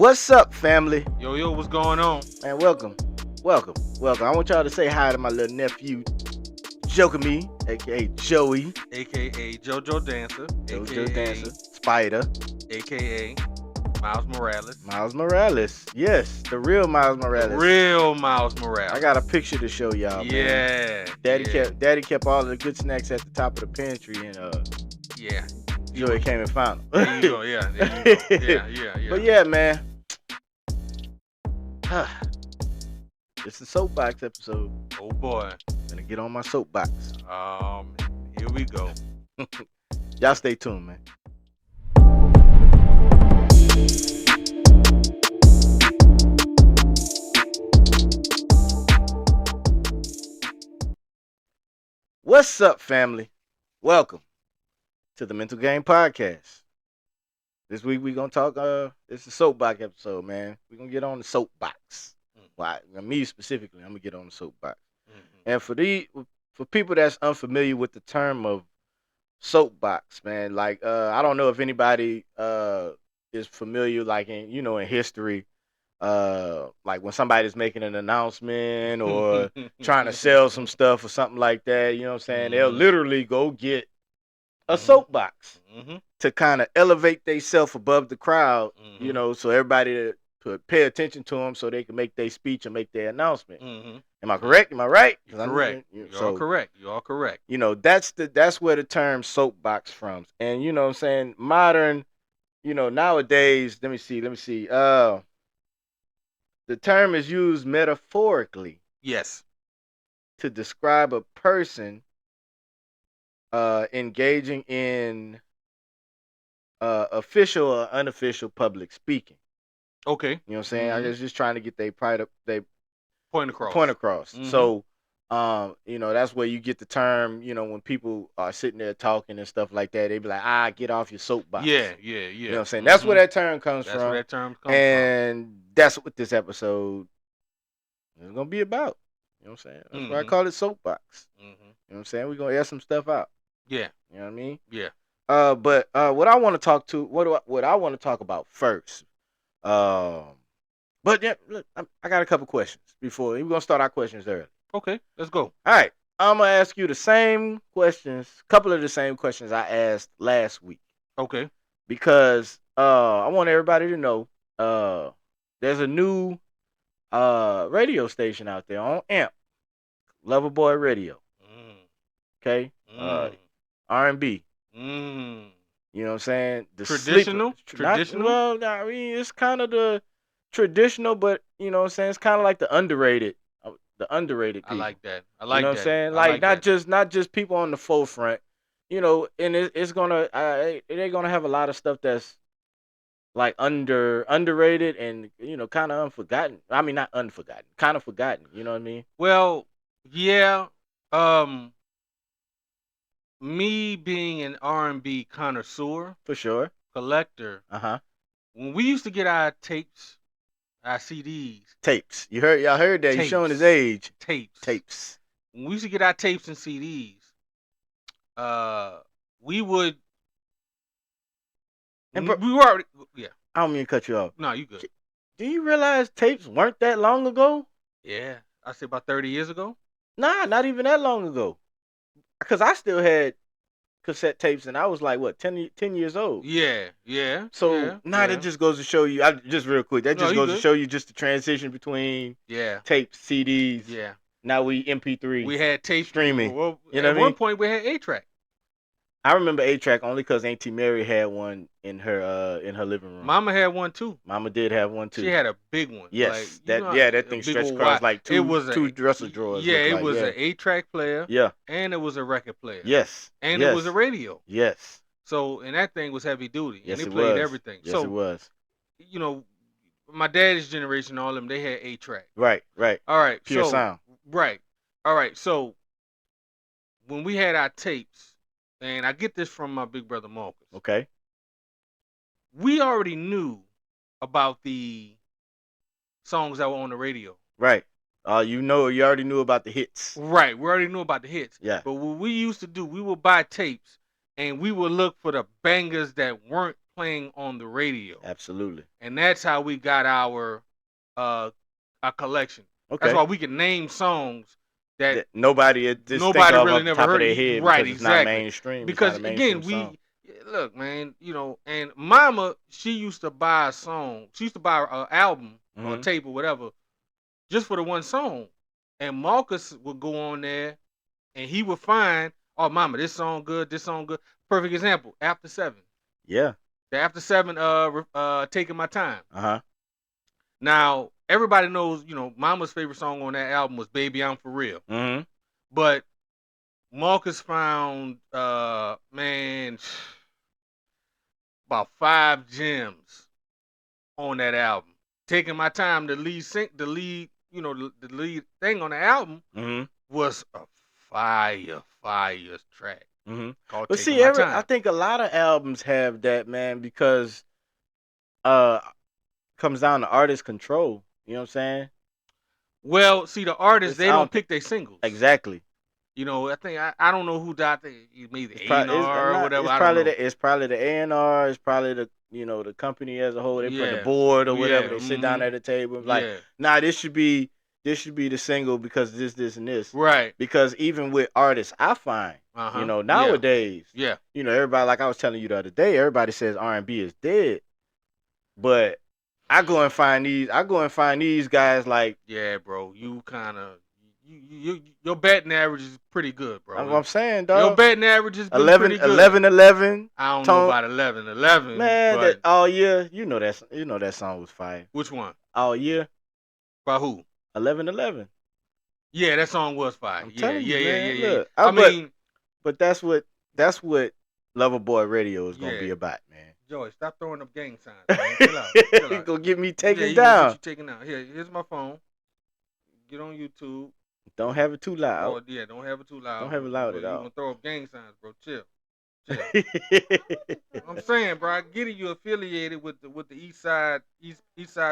What's up, family? Yo, what's going on? Man, welcome. I want y'all to say hi to my little nephew, Me, aka Joey, AKA JoJo Dancer, JoJo Dancer, Spider, AKA Miles Morales. Miles Morales. Yes, the real Miles Morales. The real Miles Morales. I got a picture to show y'all, man. Daddy kept all of the good snacks at the top of the pantry, and Joey came and found them. There you go, yeah. There you go. Yeah. But yeah, man. It's the soapbox episode. Oh boy. Gonna get on my soapbox. Here we go. Y'all stay tuned, man. What's up, family? Welcome to the MNTL Game Podcast. This week we're gonna talk. It's a soapbox episode, man. We're gonna get on the soapbox. Well, me specifically, I'm gonna get on the soapbox. And for people that's unfamiliar with the term of soapbox, man, like I don't know if anybody is familiar, like in history, like when somebody's making an announcement or trying to sell some stuff or something like that. You know what I'm saying? They'll literally go get a soapbox to kind of elevate themselves above the crowd, so everybody to pay attention to them so they can make their speech and make their announcement. Am I correct? Am I right? You're correct. You're correct. You are correct. That's where the term soapbox from. And you know what I'm saying? Modern, nowadays, let me see. The term is used metaphorically. Yes. To describe a person engaging in official or unofficial public speaking. Okay. You know what I'm saying? I was just trying to get their point across. So, that's where you get the term, when people are sitting there talking and stuff like that, they be like, get off your soapbox. Yeah. You know what I'm saying? That's where that term comes from. And that's what this episode is going to be about. You know what I'm saying? That's why I call it soapbox. You know what I'm saying? We're going to air some stuff out. Yeah. You know what I mean? Yeah. But what I want to talk about first. But yeah, look, I got a couple questions before we're gonna start our questions early. Okay, let's go. All right, I'm gonna ask you the same questions, couple of the same questions I asked last week. Okay. Because I want everybody to know there's a new radio station out there on AMP, Loverboy Radio. Okay, R&B. You know what I'm saying? Traditional? I mean, it's kind of the traditional, but you know what I'm saying? It's kind of like the underrated people. I like that. You know what I'm saying? Like not just people on the forefront, and it's gonna they're gonna have a lot of stuff that's like underrated and kind of unforgotten. I mean, not unforgotten, kind of forgotten. You know what I mean? Well, yeah. Me being an R&B connoisseur, For sure. collector, when we used to get our tapes, our CDs, Tapes. Y'all heard that? He's showing his age. Tapes. When we used to get our tapes and CDs, we would. And we were already. Yeah. I don't mean to cut you off. No, you good. Do you realize tapes weren't that long ago? Yeah, I say about 30 years ago. Nah, not even that long ago. Because I still had cassette tapes, and I was like, what, 10 years old? Yeah. So that just goes to show you, just real quick, that just goes to show you just the transition between tapes, CDs. Yeah. Now we MP3. We had tape streaming. Well, at one point, we had 8-track. I remember 8-track only because Auntie Mary had one in her living room. Mama had one too. Mama did have one too. She had a big one. Yes, that thing stretched across like two dresser drawers. Yeah, it was an 8-track player. Yeah, and it was a record player. Yes, and it was a radio. Yes. So and that thing was heavy duty. Yes, and it played was. everything. Yes, so, it was. My dad's generation, all of them, they had 8-track. Right. All right. Pure sound. Right. All right. So when we had our tapes. And I get this from my big brother Marcus. Okay. We already knew about the songs that were on the radio. Right. You already knew about the hits. Right. We already knew about the hits. Yeah. But what we used to do, we would buy tapes and we would look for the bangers that weren't playing on the radio. Absolutely. And that's how we got our collection. Okay. That's why we can name songs that nobody just think nobody of really off the never top of heard. their head Right, because it's not exactly. mainstream. Because it's not a mainstream again, song. look, man, you know, and Mama, she used to buy a song. She used to buy an album or a tape or whatever, just for the one song. And Marcus would go on there, and he would find, oh, Mama, this song good, this song good. Perfect example, After 7. Yeah. The After 7, Taking My Time. Now, everybody knows, you know, Mama's favorite song on that album was Baby I'm For Real. But Marcus found, man, about 5 gems on that album. Taking My Time, the lead, you know, the lead thing on the album was a fire track. Called But Taking see, My Time. I think a lot of albums have that, man, because comes down to artist control. You know what I'm saying? Well, see, the artists, they don't pick their singles. Exactly. You know, I think I don't know who that maybe A&R or whatever. It's probably the A&R. It's probably the, you know, the company as a whole. They put the board or whatever. They sit down at a table and like, nah, this should be the single because this and this. Right. Because even with artists, I find you know nowadays, you know, everybody, like I was telling you the other day, everybody says R&B is dead, but I go and find these guys like, yeah, bro, you kind of. Your batting average is pretty good, bro. That's what I'm saying, dog. Your batting average is 11, pretty good. 11. I don't know about 11. Man, but that All Year, you know that song was fire. Which one? All Year. By who? 11. Yeah, that song was fire. Yeah. Look, I mean, but that's what Loverboy Radio is gonna be about, man. Joey, stop throwing up gang signs, man. Chill out. Chill out. Gonna get me taken down. down. Get you taken down. Here's my phone. Get on YouTube. Don't have it too loud. Oh yeah, don't have it too loud. Don't have it loud at all. You gonna throw up gang signs, bro? Chill. I'm saying, bro, I get it. You affiliated with the East Side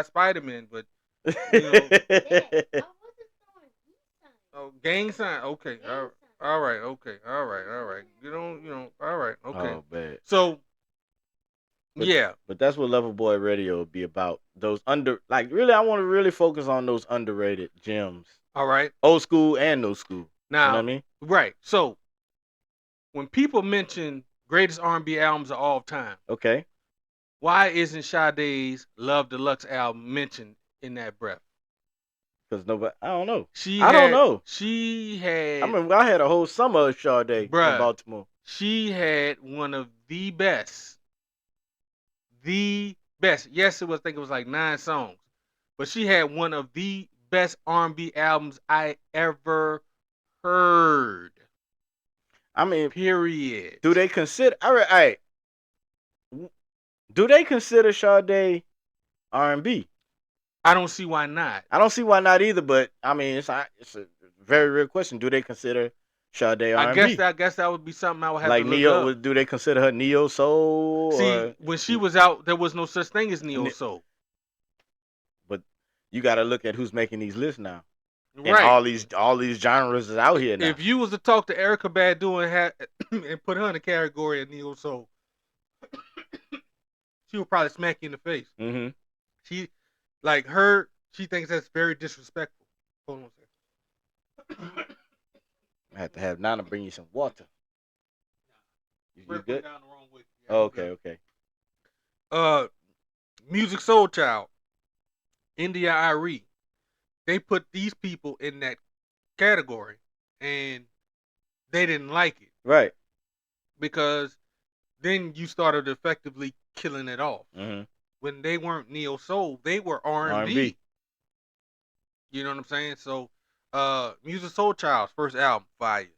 Spider-Man, but you know. Oh, gang sign. Okay. All right. Okay. All right. You don't. You know. All right. Okay. Oh, bad. So. But that's what Loverboy Radio will be about. Those really, I want to really focus on those underrated gems. All right. Old school and new school. Now, you know what I mean? Right. So, when people mention greatest R&B albums of all time, okay, why isn't Sade's Love Deluxe album mentioned in that breath? Because nobody, I don't know. I don't know. She had. I mean, I had a whole summer of Sade in Baltimore. She had one of the best. The best. Yes, I think it was like 9 songs, but she had one of the best R&B albums I ever heard. I mean, period. Do they consider? All right. Do they consider Sade R&B? I don't see why not. I don't see why not either. But I mean, it's a very real question. Do they consider Sade R&B? I guess that would be something I would have to look up. Do they consider her neo soul? See, when she was out, there was no such thing as neo soul. But you got to look at who's making these lists now. Right. And all these genres is out here now. If you was to talk to Erykah Badu and put her in the category of neo soul, she would probably smack you in the face. Mm-hmm. She thinks that's very disrespectful. Hold on a second. I have to have Nana bring you some water. You good? Down the wrong way. Yeah, okay. Music Soul Child, India Arie. They put these people in that category, and they didn't like it. Right. Because then you started effectively killing it off. Mm-hmm. When they weren't neo soul, they were R&B. You know what I'm saying? So, Music Soul Child's first album, fire.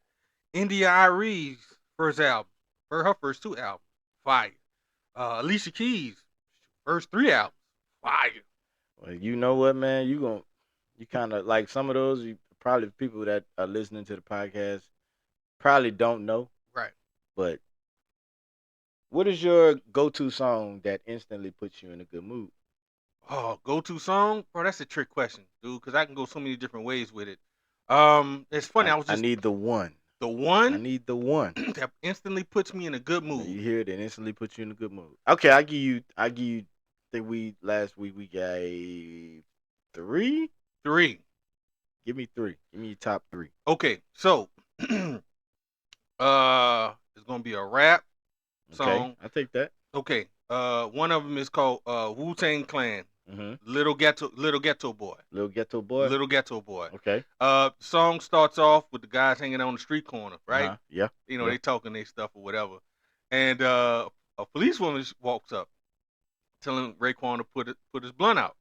India Arie's first album, her first 2 albums, fire. Alicia Keys' first 3 albums, fire. Well, you know what, man? You kind of like some of those. Probably people that are listening to the podcast probably don't know. Right. But what is your go-to song that instantly puts you in a good mood? Oh, go-to song? Bro, that's a trick question, dude, because I can go so many different ways with it. It's funny. I need the one. The I one need the one. that instantly puts me in a good mood. You hear it and instantly puts you in a good mood. Okay, I give you. I think last week we gave 3. 3. Give me 3. Give me your top 3. Okay, so it's gonna be a rap song. Okay, I take that. Okay, one of them is called Wu-Tang Clan. Mm-hmm. Little Ghetto Boy. Little Ghetto Boy. Little Ghetto Boy. Okay. Song starts off with the guys hanging on the street corner, right? Uh-huh. Yeah. You know, yeah. they talking their stuff or whatever. And a policewoman walks up, telling Raekwon to put his blunt out.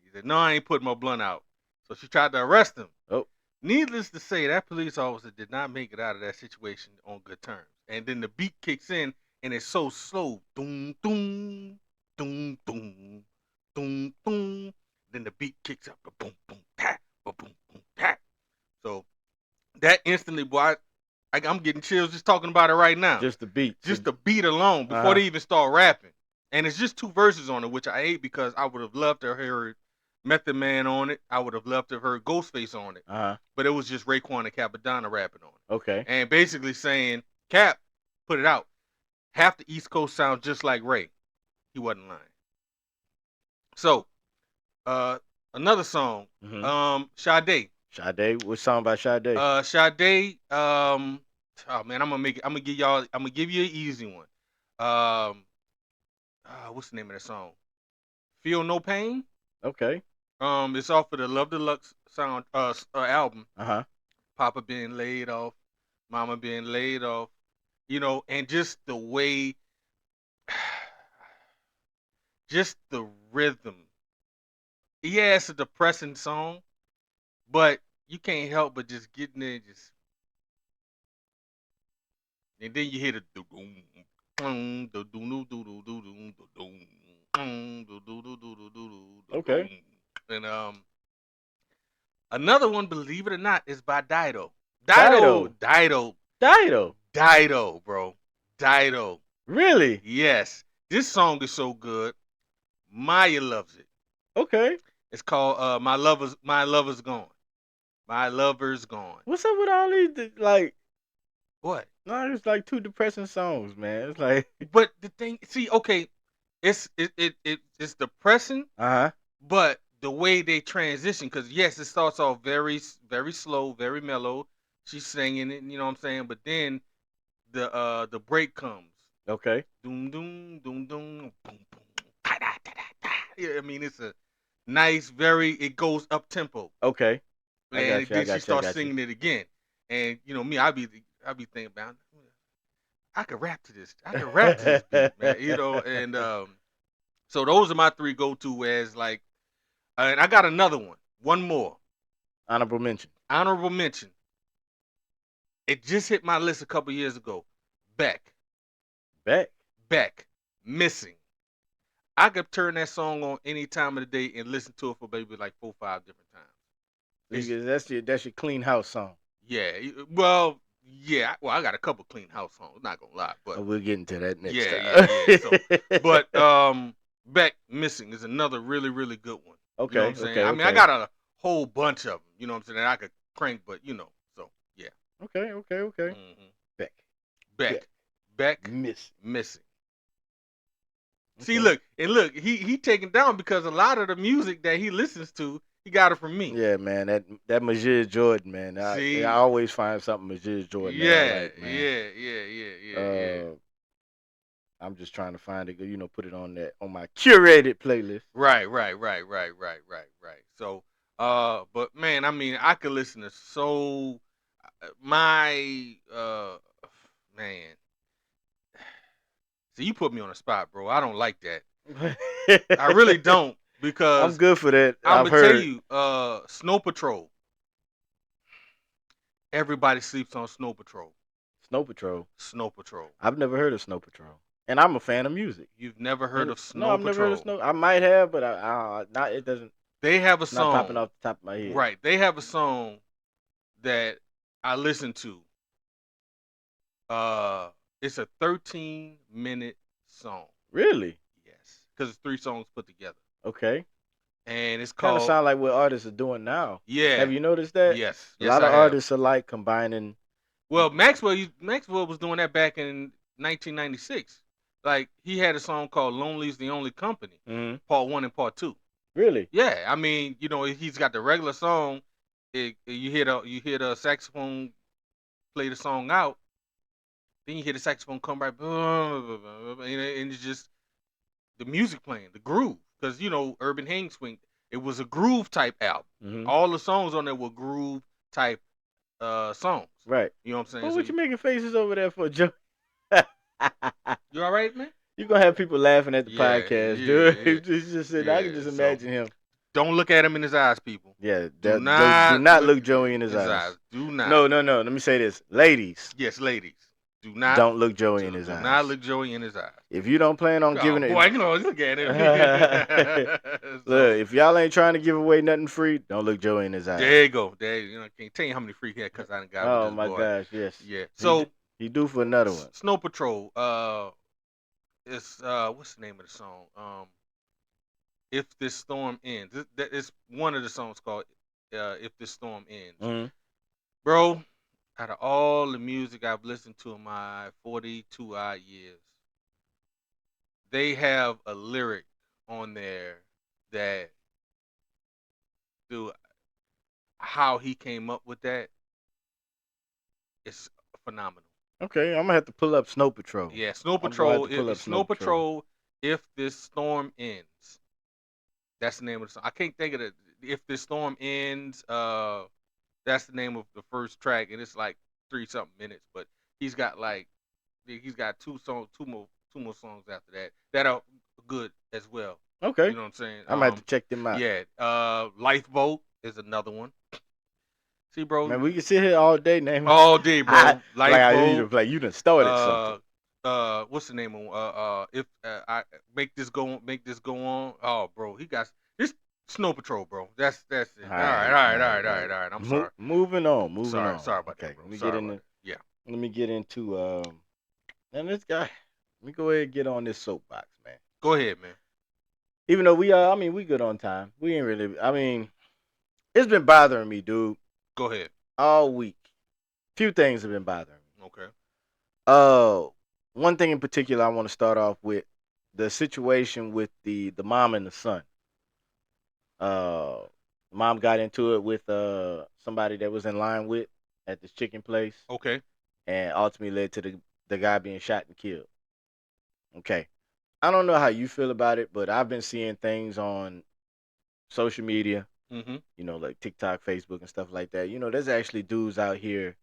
He said, "No, I ain't putting my blunt out." So she tried to arrest him. Oh. Needless to say, that police officer did not make it out of that situation on good terms. And then the beat kicks in, and it's so slow. Doom, doom, doom, doom, doom, doom. Then the beat kicks up. Boom, boom, tap, boom, boom, tap. So that instantly, boy, I'm getting chills just talking about it right now. Just the beat. Just the beat alone before they even start rapping. And it's just 2 verses on it, which I hate because I would have loved to hear Method Man on it. I would have loved to have heard Ghostface on it. But it was just Raekwon and Capadonna rapping on it. Okay. And basically saying, Cap, put it out. Half the East Coast sounds just like Ray. He wasn't lying. So, another song, Sade. Sade, what song by Sade? Sade, oh man, I'm gonna give you an easy one. What's the name of that song? Feel No Pain. Okay. It's off of the Love Deluxe sound album. Papa being laid off, Mama being laid off, you know, and just the way, just the rhythm. Yeah, it's a depressing song, but you can't help but just get in there and then you hear the okay. And another one, believe it or not, is by Dido, bro. Dido. Really? Yes. This song is so good. Maya loves it. Okay. It's called My Lover's Gone. My Lover's Gone. What's up with all these like what? No, it's like 2 depressing songs, man. It's like but the thing, see, okay, it's depressing. But the way they transition, because yes, it starts off very, very slow, very mellow. She's singing it, you know what I'm saying? But then the break comes. Okay. Doom, doom, doom, doom, boom, boom. Da, da, da, da. Yeah, I mean, it's a nice, it goes up tempo. Okay. And then she starts singing it again. And you know me, I be thinking about, I could rap to this. I could rap to this beat, man. You know, and so those are my 3 go-to as like, and I got another one. One more. Honorable mention. It just hit my list a couple years ago. Beck. Missing. I could turn that song on any time of the day and listen to it for maybe like 4 or 5 different times. That's your clean house song. Yeah. Well, yeah. Well, I got a couple clean house songs. Not gonna lie, but we'll get into that next time. Yeah. So, but Beck, Missing is another really, really good one. Okay. You know what I'm saying? I mean, I got a whole bunch of them. You know what I'm saying? That I could crank, but you know, so yeah. Okay. Mm-hmm. Beck. Missing. Okay. See, look, he taken down because a lot of the music that he listens to, he got it from me. Yeah, man. That Majid Jordan, man. I always find something Majid Jordan. Yeah, like, man. Yeah. I'm just trying to find it, put it on my curated playlist. Right. So, but man, I mean, I could listen to man. See, you put me on the spot, bro. I don't like that. I really don't, because I'm good for that. I'm gonna tell you, Snow Patrol. Everybody sleeps on Snow Patrol. Snow Patrol. I've never heard of Snow Patrol, and I'm a fan of music. You've never heard of Snow Patrol? No, I've never heard of Snow. I might have, but it doesn't. They have a song. Not popping off the top of my head. Right. They have a song that I listen to. It's a 13-minute song. Really? Yes. Because it's 3 songs put together. Okay. And it's called... Kind of sound like what artists are doing now. Yeah. Have you noticed that? Yes. A lot of artists are like combining Well, Maxwell was doing that back in 1996. Like he had a song called "Lonely's the Only Company," Part 1 and Part 2. Really? Yeah, I mean, he's got the regular song. You hear the saxophone play the song out, then you hear the saxophone come right, and it's just the music playing, the groove. Because Urban Hang Swing, it was a groove type album. All the songs on there were groove type songs. Right. You know what I'm saying? Well, what you making faces over there for, Joe? You all right, man? You're gonna have people laughing at the podcast, dude. Yeah. He's just sitting. I can just imagine him. Don't look at him in his eyes, people. Yeah, do not look Joey in his eyes. Do not. No. Let me say this, ladies. Yes, ladies. Don't look Joey in his eyes. Do not look Joey in his eyes. If you don't plan on giving it, boy, look at him. Look, if y'all ain't trying to give away nothing free, don't look Joey in his eyes. There you go. I can't tell you how many free haircuts I done got. Oh with this my boy. gosh, yes. Yeah. So he due for another one. Snow Patrol. It's what's the name of the song? If This Storm Ends. It's one of the songs called If This Storm Ends. Bro, out of all the music I've listened to in my 42 odd years, they have a lyric on there that, dude, how he came up with that, it's phenomenal. Okay, I'm gonna have to pull up Snow Patrol. Yeah, Snow Patrol. Snow Patrol. If This Storm Ends. That's the name of the song. I can't think of it. If This Storm Ends. That's the name of the first track, and it's like 3-something minutes. But he's got two more songs after that are good as well. Okay, you know what I'm saying. I might have to check them out. Yeah, Lifeboat is another one. See, bro, man, we can sit here all day, naming all day, bro. Lifeboat. Like I need to play. You done started something. What's the name of if I make this go on? Oh, bro, he got this Snow Patrol, bro. That's it. All right. I'm sorry. Moving on. Sorry about that, bro. Let me get into and this guy. Let me go ahead and get on this soapbox, man. Go ahead, man. Even though we good on time. We ain't really. It's been bothering me, dude. Go ahead. All week. Few things have been bothering me. Okay. One thing in particular I want to start off with the situation with the mom and the son. Mom got into it with somebody that was in line with at this chicken place. Okay. And ultimately led to the guy being shot and killed. Okay. I don't know how you feel about it, but I've been seeing things on social media. Like TikTok, Facebook, and stuff like that. There's actually dudes out here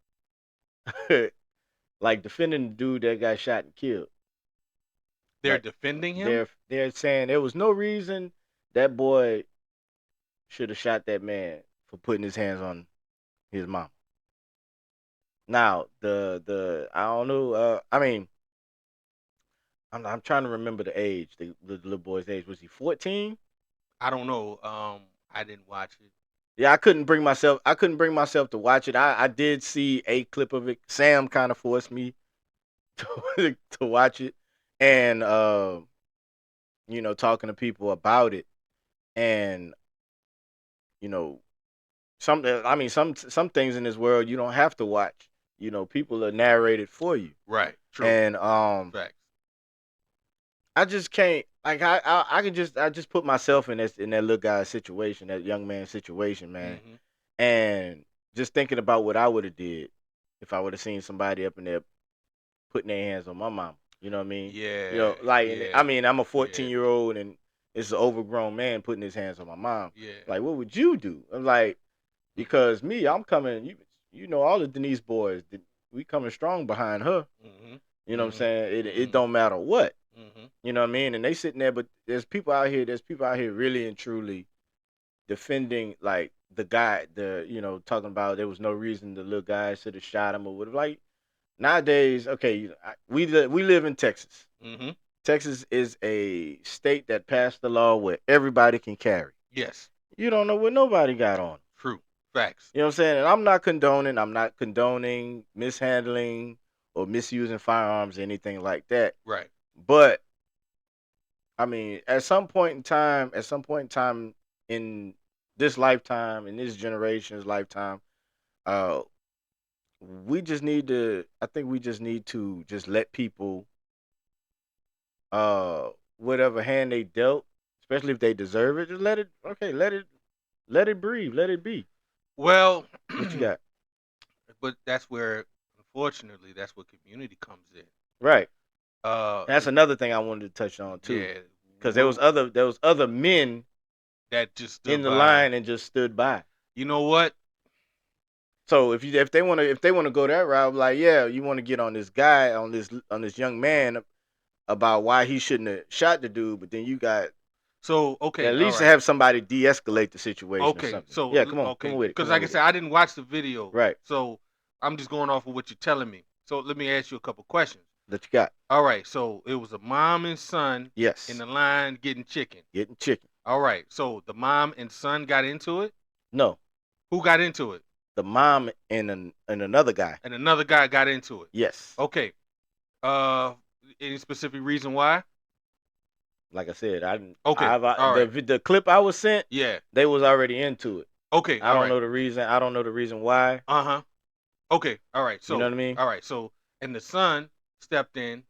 like defending the dude that got shot and killed. They're defending him? They're saying there was no reason that boy should have shot that man for putting his hands on his mom. Now, the I don't know, I'm trying to remember the age, the little boy's age. Was he 14? I don't know. I didn't watch it. Yeah, I couldn't bring myself to watch it. I did see a clip of it. Sam kind of forced me to watch it, and talking to people about it, and some things in this world you don't have to watch. People are narrated for you. Right. True. And facts. I just can't. Like I just put myself in that little guy's situation, that young man's situation, man, and just thinking about what I would have did if I would have seen somebody up in there putting their hands on my mom. You know what I mean? Yeah. I'm a 14-year-old and it's an overgrown man putting his hands on my mom. Yeah. Like, what would you do? I'm like, because me, I'm coming. All the Denise boys, we coming strong behind her. You know what I'm saying? It don't matter what. You know what I mean? And they sitting there, but there's people out here really and truly defending, like, the guy, talking about there was no reason the little guy should have shot him or whatever. Like, nowadays, okay, we live in Texas. Texas is a state that passed the law where everybody can carry. Yes. You don't know what nobody got on. True. Facts. You know what I'm saying? And I'm not condoning mishandling or misusing firearms or anything like that. Right. But at some point in time in this lifetime, in this generation's lifetime, we just need to. I think we just need to just let people, uh, whatever hand they dealt, especially if they deserve it, just let it. Okay, let it breathe, let it be. Well, What you got? but that's where, unfortunately, that's where community comes in. Right. Uh, That's another thing I wanted to touch on too, yeah, because we're, there was other men that just in stood the by. line and just stood by. You know what? So if they want to go that route, like yeah, you want to get on this guy on this young man about why he shouldn't have shot the dude, but then you got So at okay, all least right. have somebody de-escalate the situation or Okay, something. so Yeah, come on okay, with it, because come on like I with it. said, I didn't watch the video, Right, so I'm just going off of what you're telling me. So let me ask you a couple questions. that you got. All right, so it was a mom and son in Yes, the line getting chicken. getting chicken. All right, so the mom and son got into it. No, Who got into it? the mom and another guy. And another guy got into it. Yes, Okay. Uh, any specific reason why? like I said, Okay. All right. the clip I was sent, Yeah. they was already into it. Okay. I All don't right. know the reason. I don't know the reason why. Uh huh. Okay. All right. You know So, what I mean? all right. So, and the son stepped in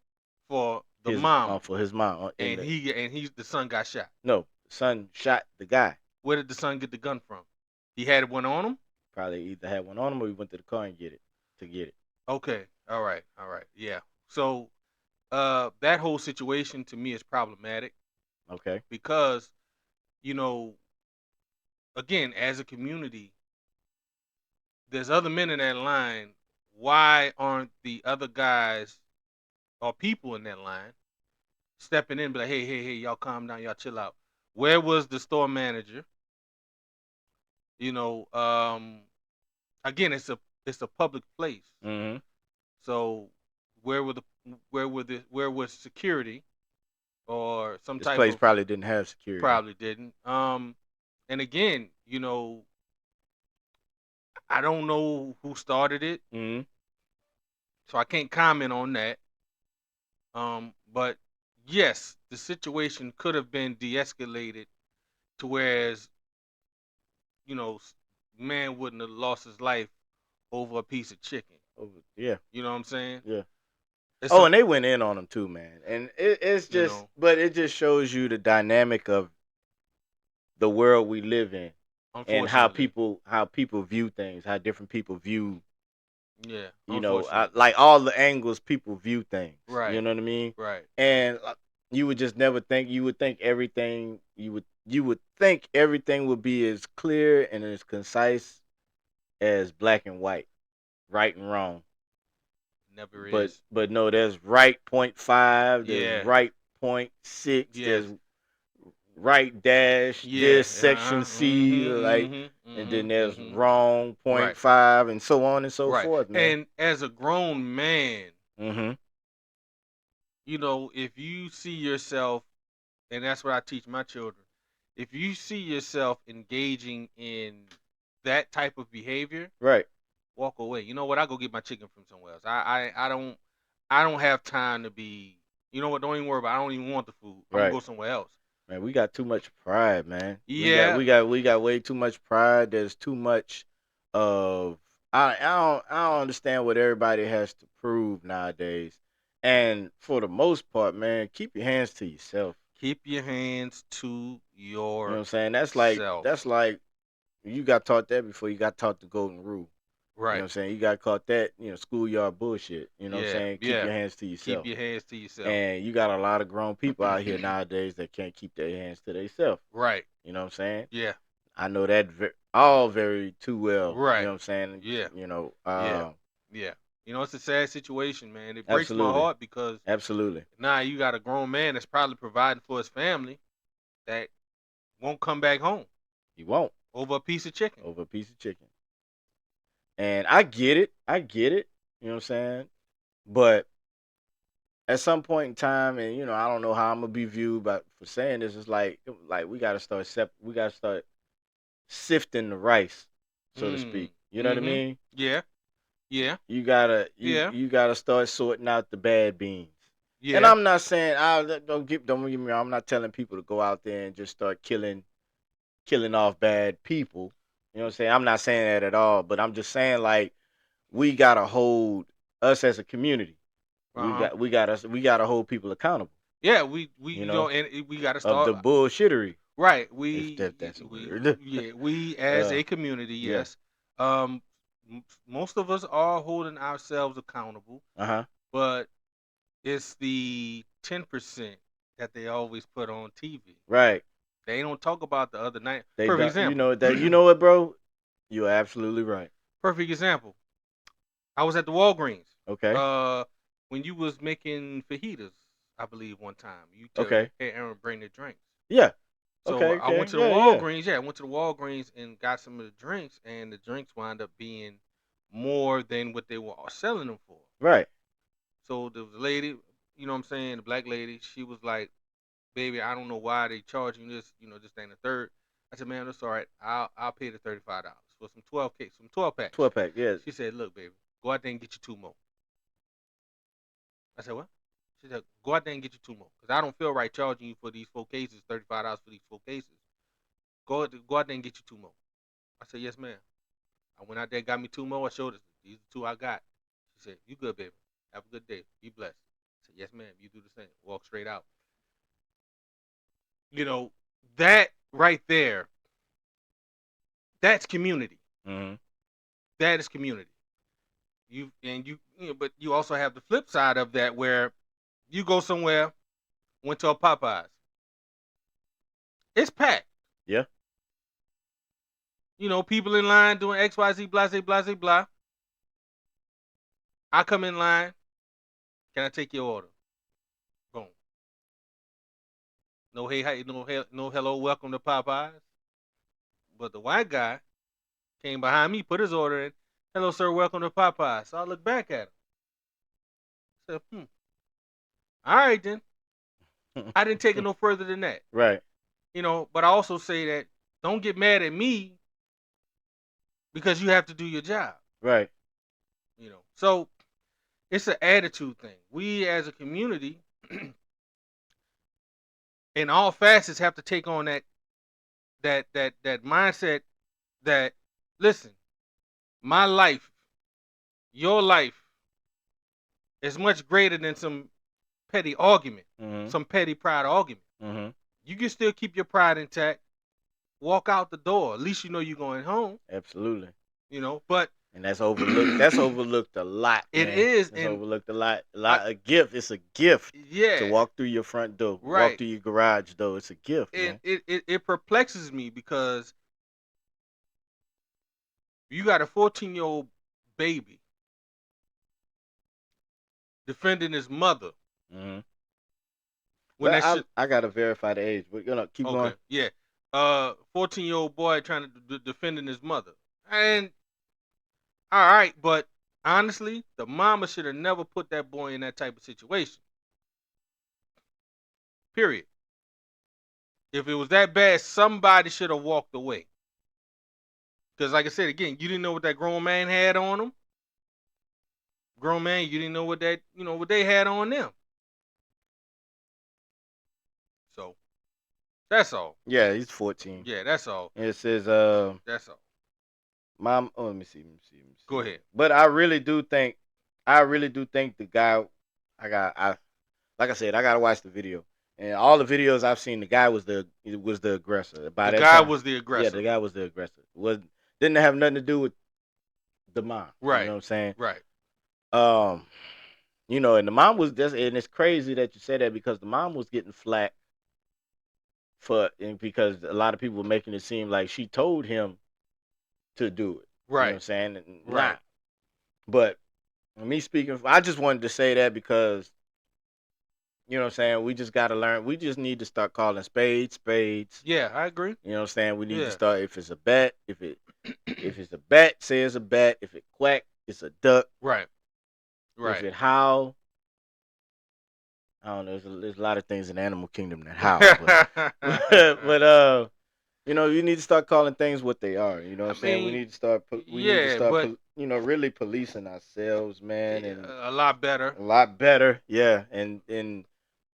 for the mama, For his mom in and the he's the son got shot. no, the son shot the guy. Where did the son get the gun from? He had one on him. Probably either had one on him or he went to the car and get it. Okay. All right. All right. Yeah. So, that whole situation to me is problematic Okay. because, you know, again, as a community, there's other men in that line. Why aren't the other guys or people in that line stepping in and be like, hey, y'all calm down, y'all chill out? Where was the store manager? You know, again, it's a public place. Mm-hmm. So where were the where was security or some This type place of probably didn't have security. probably didn't. And again, you know, I don't know who started it, Mm-hmm. so I can't comment on that. But yes, the situation could have been de-escalated to whereas man wouldn't have lost his life over a piece of chicken. Yeah. You know what I'm saying? Yeah. It's Oh, a and they went in on him too, man. And it's you just, know but it just shows you the dynamic of the world we live in and unfortunately, how people view things, how different people view, yeah, like unfortunately, all the angles people view things. You right, know what I mean? right, And you would just never think you would think everything would be as clear and as concise as black and white, right and wrong. never But is. no, there's right 0.5, there's Yeah, right 0.6, yes, there's right dash yeah, this section C, like, and then there's wrong point right, 0.5 and so on and so right. forth, man. And as a grown man, Mm-hmm. if you see yourself, and that's what I teach my children, if you see yourself engaging in that type of behavior, Right. walk away. You know what? I go get my chicken from somewhere else. I don't have time to be. You know what? Don't even worry about it. I don't even want the food. I'm gonna Right. go somewhere else. Man, we got too much pride, man. Yeah. We got way too much pride. There's too much of I don't understand what everybody has to prove nowadays. And for the most part, man, keep your hands to yourself. Keep your hands to You know what I'm yourself. saying? That's like you got taught that before you got taught the golden rule. You know what Right. I'm saying? You got caught that, schoolyard bullshit. You know what I'm Yeah. saying? Keep Yeah. your hands to Keep yourself. your hands to yourself. And you got a lot of grown people out here nowadays that can't keep their hands to themselves. Right. You know what I'm saying? Yeah. I know that all very too well. You Right. know what I'm saying? Yeah. You know, Yeah. Yeah. It's a sad situation, man. It breaks my absolutely, heart because absolutely. now you got a grown man that's probably providing for his family that won't come back home You won't over a piece of chicken. over a piece of chicken. And I get it. I get it. You know what I'm saying? But at some point in time, and I don't know how I'm gonna be viewed, but for saying this, it's like we gotta start we gotta start sifting the rice, so to Mm. speak. You know what I Mhm. mean? Yeah. Yeah. Yeah. You gotta start sorting out the bad beans. And Yeah. I'm not saying don't get me wrong. I'm not telling people to go out there and just start killing off bad people. You know what I'm saying? I'm not saying that at all. But I'm just saying like we gotta hold us as a community. Uh-huh. We gotta hold people accountable. Yeah, we You know, and we got to of start the bullshittery, right. if that's a We word. yeah we as a community, Yeah. yes. Most of us are holding ourselves accountable, Uh-huh. but it's the 10% that they always put on TV. Right. They don't talk about the other night. They Perfect don't. You example. know that. You know what, bro? You're absolutely right. Perfect example. I was at the Walgreens. Okay. Uh, when you was making fajitas, I believe one time you tell Okay. hey Aaron bring the drinks. Yeah. So Okay. I went Okay. to the Yeah. Yeah. Walgreens. Yeah, I went to the Walgreens and got some of the drinks, and the drinks wound up being more than what they were selling them for. Right. So the lady, you know what I'm saying, the black lady, she was like, "Baby, I don't know why they charging this, this thing the third." I said, "Man, that's all right. I'll pay the $35 for some 12 packs." 12 pack. Yeah. She said, "Look, baby, go out there and get you two more." I said, "What?" She said, "Go out there and get you two more, cause I don't feel right charging you for these 4 cases, $35 for these 4 cases. Go out there and get you two more." I said, "Yes, ma'am." I went out there, got me two more. I showed her, "These are two I got." She said, "You good, baby? Have a good day. Be blessed." I said, "Yes, ma'am. You do the same." Walk straight out. You know that right there. That's community. Mm-hmm. That is community. But you also have the flip side of that where you go somewhere, went to a Popeyes. It's packed. Yeah. People in line doing X, Y, Z, blah, blah, blah, blah, blah. I come in line. Can I take your order? Boom. No hey, hi, no hello, welcome to Popeyes. But the white guy came behind me, put his order in. "Hello, sir, welcome to Popeyes." So I look back at him. I said, all right then. I didn't take it no further than that. Right. But I also say that don't get mad at me because you have to do your job. Right. So it's an attitude thing. We as a community in all facets have to take on that mindset that, listen, my life, your life is much greater than some petty argument, some petty pride argument. You can still keep your pride intact, walk out the door. At least you know you're going home. Absolutely. But and that's overlooked. That's overlooked a lot. It man. is, it's overlooked a lot. A gift. It's a gift. Yeah. To walk through your front door, right. walk through your garage door. It's a gift, it, man. It perplexes me because you got a 14-year-old baby defending his mother. Mm-hmm. When I gotta verify the age, but keep going. Yeah. 14-year-old boy trying to defending his mother. And all right, but honestly, the mama should have never put that boy in that type of situation. Period. If it was that bad, somebody should have walked away. Because like I said again, you didn't know what that grown man had on him. Grown man, you didn't know what they had on them. So that's all. Yeah, he's 14. Yeah, that's all. And it says that's all. Mom, let me see. Go ahead. But I really do think the guy, like I said, I gotta watch the video. And all the videos I've seen, the guy was the aggressor. The guy was the aggressor. Yeah, the guy was the aggressor. Didn't have nothing to do with the mom. Right. You know what I'm saying? Right. And the mom was just, and it's crazy that you say that because the mom was getting flack because a lot of people were making it seem like she told him to do it. Right. You know what I'm saying? Right. But me speaking, I just wanted to say that because, you know what I'm saying, we just got to learn. We just need to start calling spades. Yeah, I agree. You know what I'm saying? We need to start, if it's a bet, if it's a bet, say it's a bet. If it quack, it's a duck. Right. If it howl, I don't know. There's a lot of things in the animal kingdom that howl. But you need to start calling things what they are. You know what I'm saying? We need to start. Really policing ourselves, man, and a lot better. A lot better, yeah. And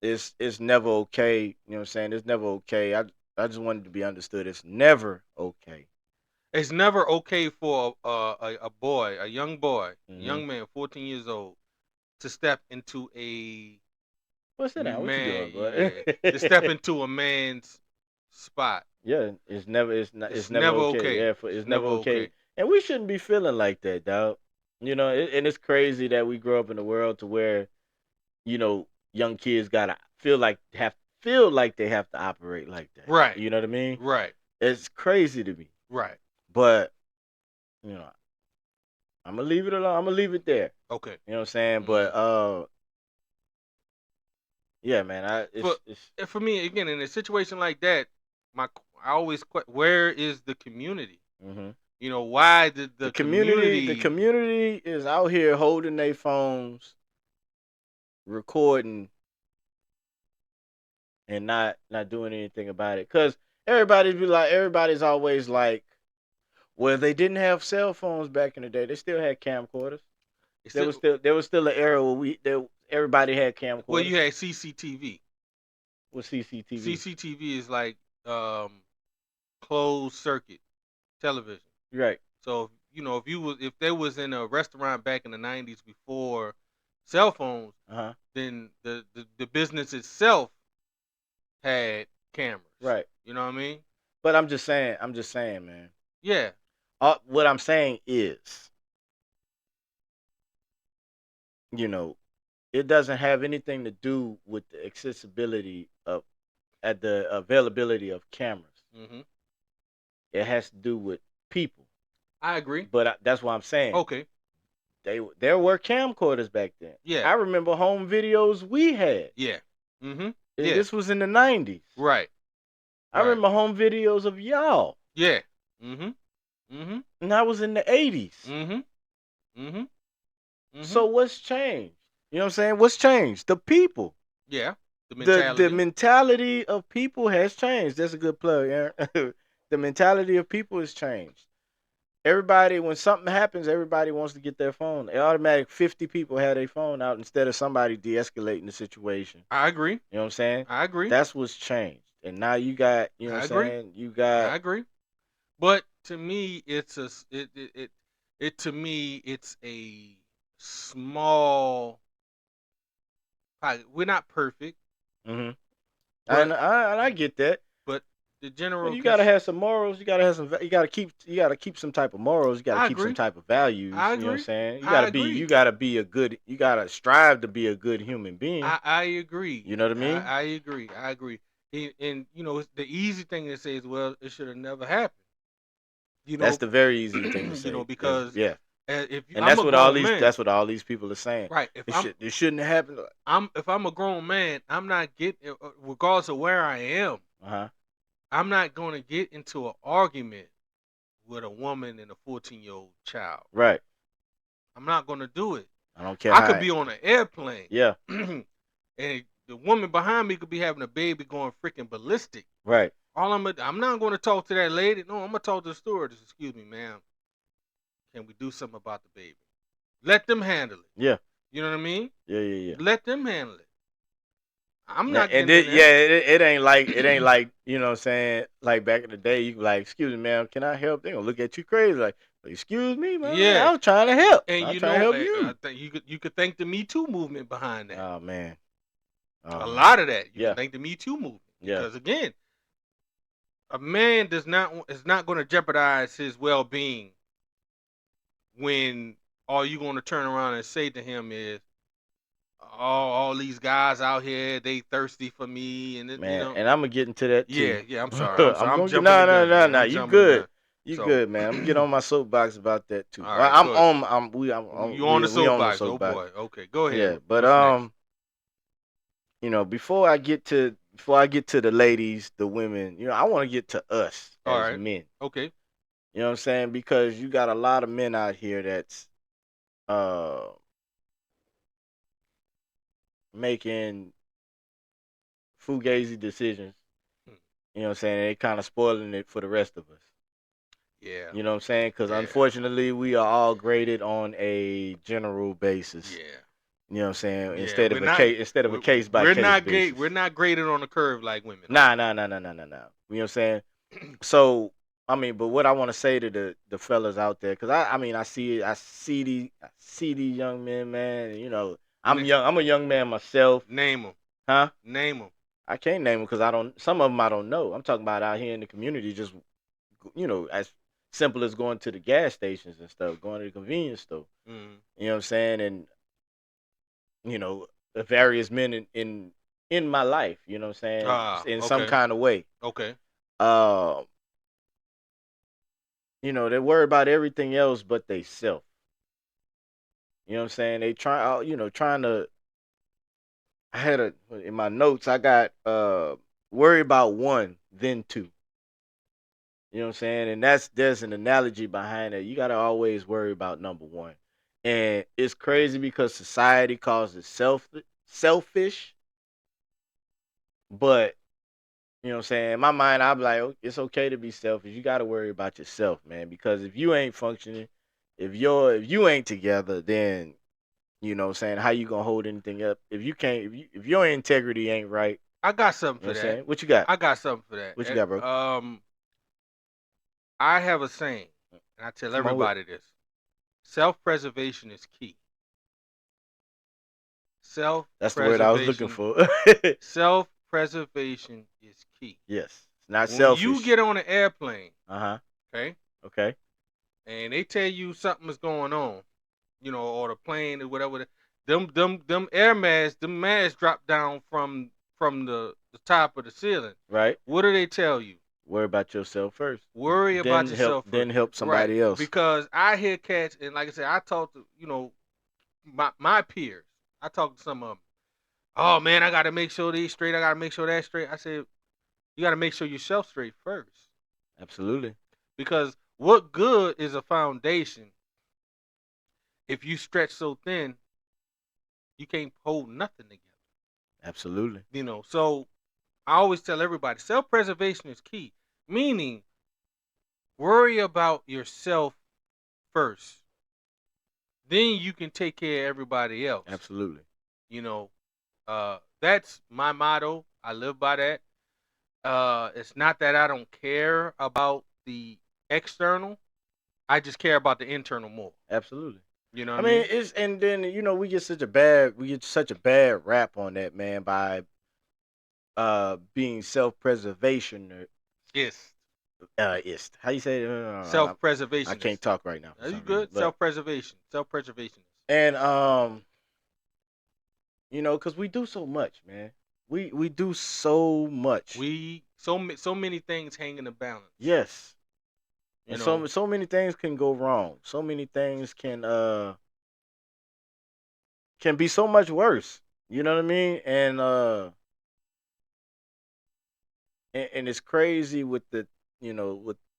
it's never okay. You know what I'm saying? It's never okay. I just wanted to be understood. It's never okay It's never okay for a boy, a young boy, a Mm-hmm. young man, 14 years old, to step into a What's that? What you man, doing, bro? to step into a man's spot. Yeah, it's It's never never okay. okay. Yeah, It's it's never never okay, okay. and we shouldn't be feeling like that, dog. You know, and it's crazy that we grow up in a world to where young kids gotta feel like they have to operate like that. Right. You know what I mean? Right. It's crazy to me, Right. but you know, I'm gonna leave it alone. I'm gonna leave it there. Okay. You know what I'm saying? But yeah, man, For me again in a situation like that, I always where is the community? mm-hmm. You know, why did The the community? community is out here holding their phones, recording, and not doing anything about it. Cause everybody's always like, well, they didn't have cell phones back in the day. They still had camcorders. There was still an era where everybody had Well, camcorders you had CCTV. with CCTV. CCTV is like closed circuit television. Right. So if they was in a restaurant back in the 90s before cell phones, then the business itself had cameras. Right. You know what I mean? But I'm just saying, man. Yeah. What I'm saying is, it doesn't have anything to do with the accessibility at the availability of cameras. Mm-hmm. It has to do with people. I agree. But that's what I'm saying. Okay. There were camcorders back then. Yeah. I remember home videos we had. Yeah. Mm-hmm. Yeah. This was in the 90s. Right. I remember home videos of y'all. Yeah. Mm-hmm. Mm-hmm. And that was in the 80s. Mm-hmm. Mm-hmm. Mm-hmm. So what's changed? You know what I'm saying? What's changed? The people. Yeah. The mentality. The mentality of people has changed. That's a good plug, Aaron. The mentality of people has changed. Everybody, when something happens, everybody wants to get their phone. Automatic 50 people had their phone out instead of somebody de-escalating the situation. I agree. You know what I'm saying? I agree. That's what's changed. And now you got, you know what I'm saying? You got. I agree. But to me, it's a small. We're not perfect. Mm-hmm. And I get that. But the general. Well, you gotta have some morals. You gotta have some. You gotta keep some type of morals. You gotta keep some type of values. I agree. You know what I'm saying? You gotta be a good. You gotta strive to be a good human being. I agree. You know what I mean? I agree. I agree. And the easy thing to say is, well, it should have never happened. That's the very easy thing to say. Because that's what all these people are saying. Right. It shouldn't have happened. If I'm a grown man, I'm not getting, regardless of where I am. I'm not going to get into an argument with a woman and a 14-year-old child. Right. I'm not going to do it. I don't care. I could be on an airplane. Yeah. And the woman behind me could be having a baby going freaking ballistic. Right. I'm not going to talk to that lady. No, I'm going to talk to the stewardess. Excuse me, ma'am. Can we do something about the baby? Let them handle it. Yeah. You know what I mean? Yeah. Let them handle it. I'm not. And it ain't like you know what I'm saying, like back in the day you like, excuse me, ma'am, can I help? They gonna look at you crazy like, excuse me, man. Yeah, I was trying to help. And I'm trying to help you. I think you could thank the Me Too movement behind that. Oh man. A lot of that. You can thank the Me Too movement. Yeah. Because again, a man is not going to jeopardize his well-being when all you're going to turn around and say to him is, all these guys out here, they thirsty for me, and man, and I'm gonna get into that too. Yeah. I'm sorry. I'm jumping. No. You good? You good, man? I'm gonna get on my soapbox about that too. All right, you on the soapbox? Oh boy. Okay, go ahead. Yeah, but before I get to the ladies, the women, I want to get to us as men. Okay. You know what I'm saying? Because you got a lot of men out here that's making fugazi decisions. You know what I'm saying? They kind of spoiling it for the rest of us. Yeah. You know what I'm saying? Because unfortunately, we are all graded on a general basis. Yeah. You know what I'm saying? Instead of a case by case basis. We're not graded on a curve like women. Nah. You know what I'm saying? So but what I want to say to the fellas out there, because I see these young men, man. You know, I'm young. I'm a young man myself. Name them. Huh? Name them. I can't name them because I don't. Some of them I don't know. I'm talking about out here in the community, just as simple as going to the gas stations and stuff, going to the convenience store. Mm-hmm. You know what I'm saying? And the various men in my life. You know what I'm saying? In some Okay. kind of way. Okay. Uh, they worry about everything else but they self. You know what I'm saying? They trying to. I had in my notes. I got worry about one, then two. You know what I'm saying? And there's an analogy behind it. You gotta always worry about number one. And it's crazy because society calls it selfish, but you know what I'm saying? In my mind, I'm like, it's okay to be selfish. You gotta worry about yourself, man. Because if you ain't functioning, if you ain't together, then you know what I'm saying, how you gonna hold anything up? If you can't if your integrity ain't right, I got something you know for what I'm that. saying? What you got? I got something for that. What you got, bro? I have a saying, and I tell Come on with everybody this: self-preservation is key. That's the word I was looking Self-preservation. for. Self-preservation is key. Yes. It's not When selfish. you get on an airplane, Uh-huh. okay, Okay. and they tell you something is going on, or the plane or whatever, them air masks, them masks drop down from the top of the ceiling. Right. What do they tell you? Worry about yourself first. Worry about yourself Then first. help somebody else. Because I hear cats, and like I said, I talk to my peers. I talk to some of them. Oh man, I got to make sure these straight. I got to make sure that's straight. I said, you got to make sure yourself straight first. Absolutely. Because what good is a foundation if you stretch so thin, you can't hold nothing together. Absolutely. So I always tell everybody, self-preservation is key. Meaning, worry about yourself first. Then you can take care of everybody else. Absolutely. That's my motto. I live by that. It's not that I don't care about the external. I just care about the internal more. Absolutely. You know what I I mean, mean? and then we get such a bad rap on that, man, by being self-preservation. Yes. Is how you say it? Self-preservation. I can't talk right now. Are you good? Self-preservation. Self-preservation. And because we do so much, man. We do so much. So many things hang in the balance. Yes. And so many things can go wrong. So many things can be so much worse. You know what I mean? And it's crazy with with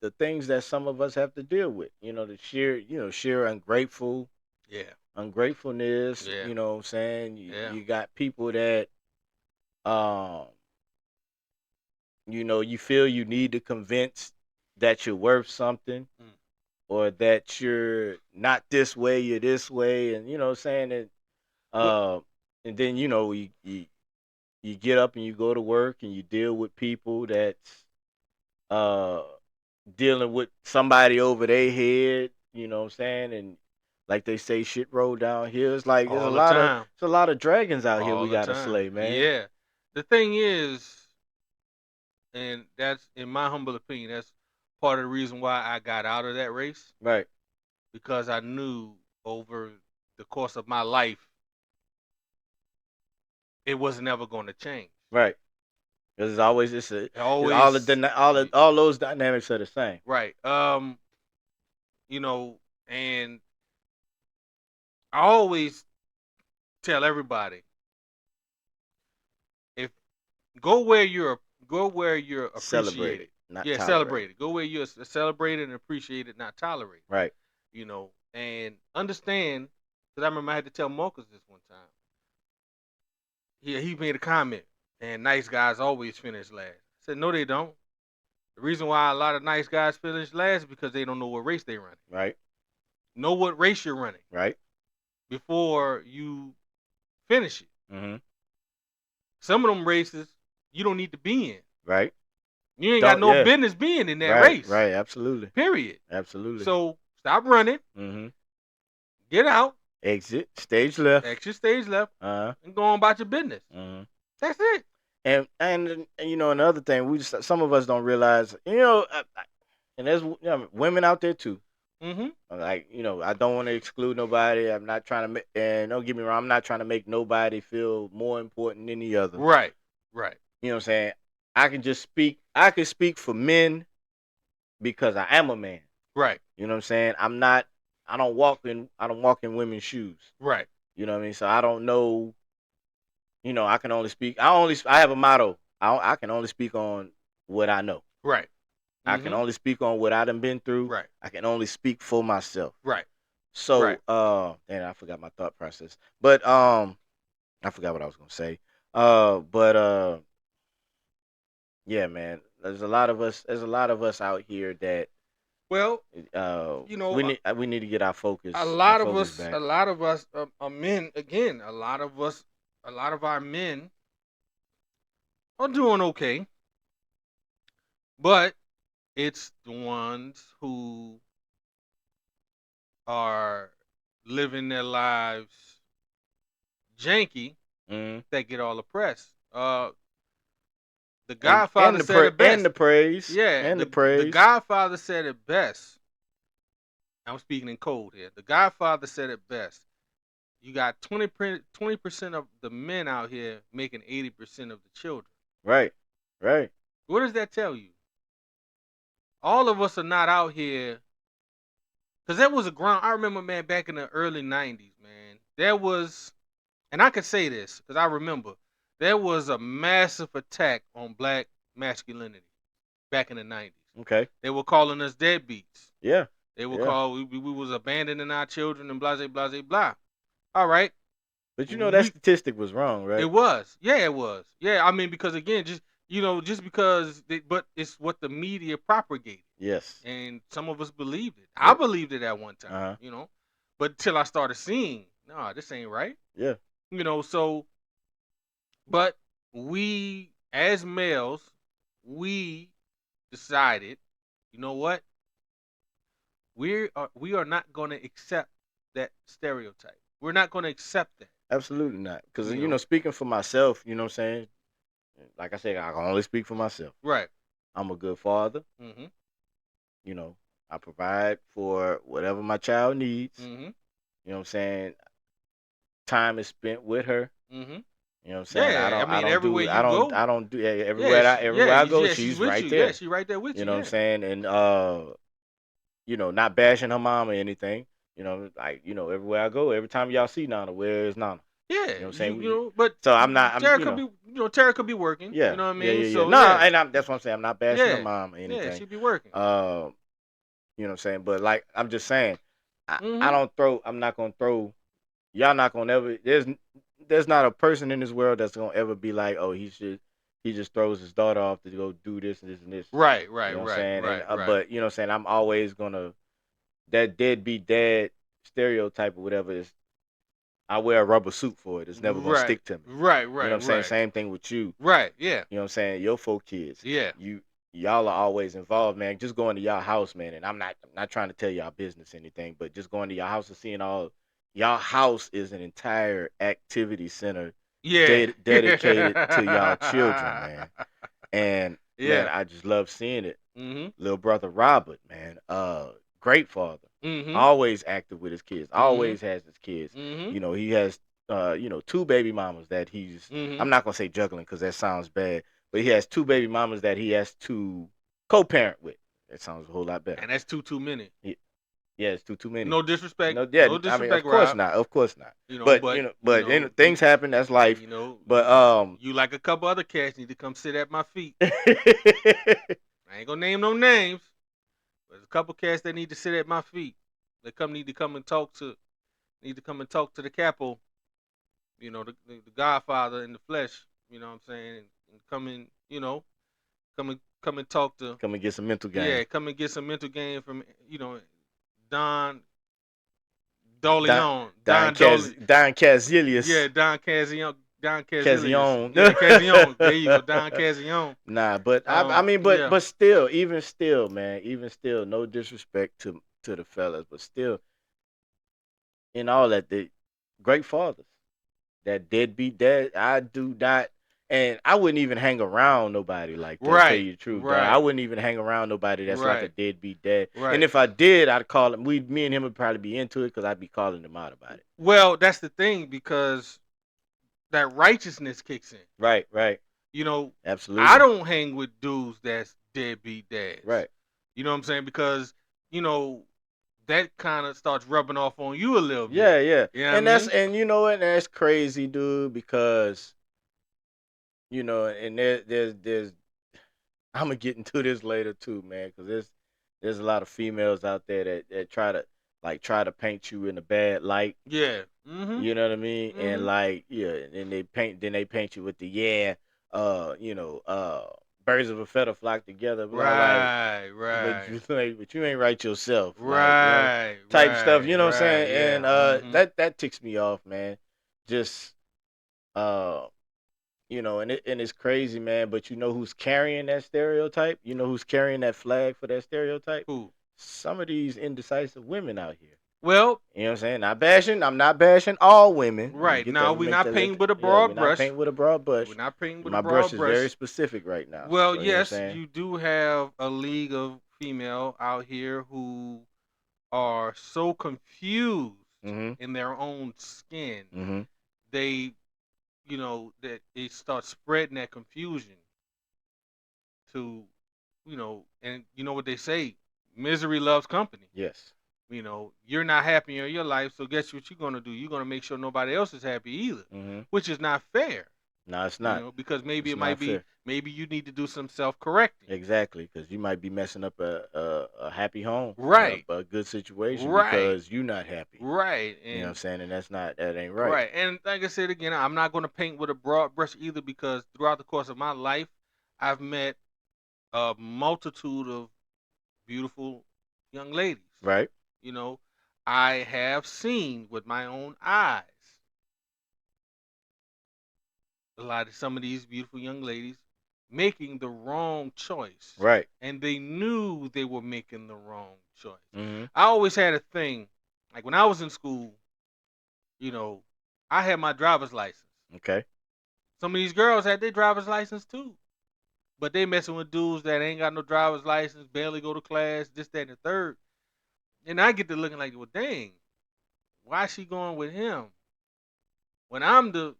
the things that some of us have to deal with. The sheer ungratefulness. Yeah. You know what I'm saying? Yeah. You got people that um you feel you need to convince that you're worth something, or that you're not this way, you're this way, and you know what I'm saying? And then you get up and you go to work and you deal with people that's uh dealing with somebody over their head, you know what I'm saying? And like they say, shit roll down here. It's like there's a lot of dragons out here we gotta slay, man. Yeah. The thing is, and that's in my humble opinion, that's part of the reason why I got out of that race. Right. Because I knew over the course of my life it was never going to change. Right. Because all those dynamics are the same. Right. And I always tell everybody, if go where you're appreciated. Celebrated, not tolerated. Celebrated. Go where you're celebrated and appreciated, not tolerated. Right. And understand, because I remember I had to tell Marcus this one time. He made a comment, and nice guys always finish last. I said, no, they don't. The reason why a lot of nice guys finish last is because they don't know what race they're running. Right. Know what race you're running. Right. Before you finish it. Mm-hmm. Some of them races you don't need to be in. Right. You ain't got no business being in that race. Right, absolutely. Period. Absolutely. So stop running. Mm-hmm. Get out. Exit stage left. Exit stage left. And go on about your business. Mm-hmm. That's it. And you know, another thing, some of us don't realize, you know, and there's women out there too. Mm-hmm. Like, you know, I don't want to exclude nobody. I'm not trying to make, and don't get me wrong, I'm not trying to make nobody feel more important than the other. Right. You know what I'm saying? I can speak for men because I am a man. Right. You know what I'm saying? I don't walk in women's shoes. Right. You know what I mean? So I don't know, you know, I have a motto. I can only speak on what I know. Right. I can only speak on what I done been through. Right. I can only speak for myself. Right. So, and I forgot my thought process. But I forgot what I was gonna say. Yeah, man. There's a lot of us out here that you know, we need to get our focus. A lot of us are men. Again, a lot of our men are doing okay, but it's the ones who are living their lives janky that get all the press. The Godfather said it best. And the praise. Yeah. And the praise. The Godfather said it best. I'm speaking in code here. The Godfather said it best. You got 20% of the men out here making 80% of the children. Right. What does that tell you? All of us are not out here. Because there was a ground. I remember, man, back in the early 90s, man. There was, and I could say this because I remember, there was a massive attack on black masculinity back in the 90s. Okay. They were calling us deadbeats. Yeah. They were called, we was abandoning our children and blah, blah, blah, blah. All right. But you know that statistic was wrong, right? It was. Yeah, it was. Yeah, I mean, because again, just because, but it's what the media propagated. Yes. And some of us believed it. I believed it at one time, you know. But till I started seeing, no, this ain't right. Yeah. You know, so, but we, as males, we decided, you know what? We are not going to accept that stereotype. We're not going to accept that. Absolutely not. Because, you know, speaking for myself, you know what I'm saying? Like I said, I can only speak for myself. Right. I'm a good father. Mm-hmm. You know, I provide for whatever my child needs. Mm-hmm. You know what I'm saying? Time is spent with her. Mm-hmm. You know what I'm saying? Yeah, everywhere I don't do everywhere I go, she's right there. Yeah, she's right there with you. You know what I'm saying? And you know, not bashing her mom or anything. You know, like, you know, everywhere I go, every time y'all see Nana, where is Nana? Yeah, you know what I'm saying. You know, but so I'm not. Tara could be working. Yeah, you know what I mean. Yeah. So and that's what I'm saying. I'm not bashing her mom or anything. Yeah, she be working. You know what I'm saying. But like, I'm just saying, I'm not gonna throw. Y'all not gonna ever. There's not a person in this world that's gonna ever be like, oh, he just throws his daughter off to go do this and this and this. Right. You know what I'm saying? But you know what I'm saying. I'm always gonna that deadbeat dad stereotype or whatever is. I wear a rubber suit for it. It's never gonna stick to me. Right. You know what I'm saying? Same thing with you. Right. Yeah. You know what I'm saying? Your 4 kids. Yeah. Y'all are always involved, man. Just going to y'all house, man. And I'm not trying to tell y'all business or anything, but just going to your house and seeing all y'all house is an entire activity center. Yeah. Dedicated to y'all children, man. And man, I just love seeing it. Mm-hmm. Little brother Robert, man. Great father. Mm-hmm. Always active with his kids. Always has his kids. Mm-hmm. You know, he has 2 baby mamas that he's I'm not gonna say juggling because that sounds bad, but he has 2 baby mamas that he has to co-parent with. That sounds a whole lot better. And that's too many. Yeah, it's too many. No disrespect. No disrespect. I mean, of course Rob. not. Of course not. You know, but things happen. That's life. You know, but you like a couple other cats need to come sit at my feet. I ain't gonna name no names. There's a couple cats that need to sit at my feet. They need to come and talk to the capo. You know, the Godfather in the flesh. You know what I'm saying? And come and talk to. Come and get some mental game. Yeah, come and get some mental game from Don Doleon. Don Cazilius. Yeah, Don Cazion. Don Cazion. Yeah, Cazion. There you go, Don Cazion. Nah, but I mean, but Yeah. but still, even still, man, even still, no disrespect to the fellas, but still, in all that, they great fathers. That deadbeat dad, I do not, and I wouldn't even hang around nobody like that. Tell Right. you the truth, dog. I Right. wouldn't even hang around nobody that's like a Right. deadbeat dad. And Right. if I did, I'd call him. Me and him would probably be into it because I'd be calling him out about it. Well, that's the thing because that righteousness kicks in. Right, right, You know, absolutely. I don't hang with dudes that's deadbeat dads. Right. You know what I'm saying? Because, you know, that kind of starts rubbing off on you a little bit. Yeah, yeah. You know And what I that's mean? and you know what? That's crazy, dude. Because and there's I'm gonna get into this later too, man. Because there's a lot of females out there that try to paint you in a bad light. Yeah. Mm-hmm. You know what I mean? Mm-hmm. And like, yeah, and they paint you with the birds of a feather flock together. But Right. but you ain't right yourself. Right. Type stuff, you know what I'm Right. saying? Yeah. And Mhm. that ticks me off, man. Just and it's crazy, man, but you know who's carrying that stereotype? You know who's carrying that flag for that stereotype? Who? Some of these indecisive women out here. Well, You know what I'm saying? I'm not bashing all women. right. Now we're not painting with a We're broad not brush. painting with a broad brush. We're not painting with a My brush broad is brush. very specific right now. Well, So, yes, you do have a league of female out here who are so confused in their own skin. Mm-hmm. They, that it starts spreading that confusion to, and you know what they say, misery loves company. Yes. You're not happy in your life, so guess what you're gonna do? You're gonna make sure nobody else is happy either, which is not fair. No, it's not. Because maybe It's it might be, fair. maybe you need to do some self-correcting. Exactly, because you might be messing up a happy home, right? A good situation, right? Because you're not happy, right? And, you know what I'm saying, and that ain't right. Right, and like I said again, I'm not gonna paint with a broad brush either because throughout the course of my life, I've met a multitude of beautiful young ladies. Right. I have seen with my own eyes some of these beautiful young ladies making the wrong choice. Right. And they knew they were making the wrong choice. Mm-hmm. I always had a thing, like when I was in school, I had my driver's license. Okay. Some of these girls had their driver's license too. But they messing with dudes that ain't got no driver's license, barely go to class, this, that, and the third. And I get to looking like, well, dang, why is she going with him? When I'm the,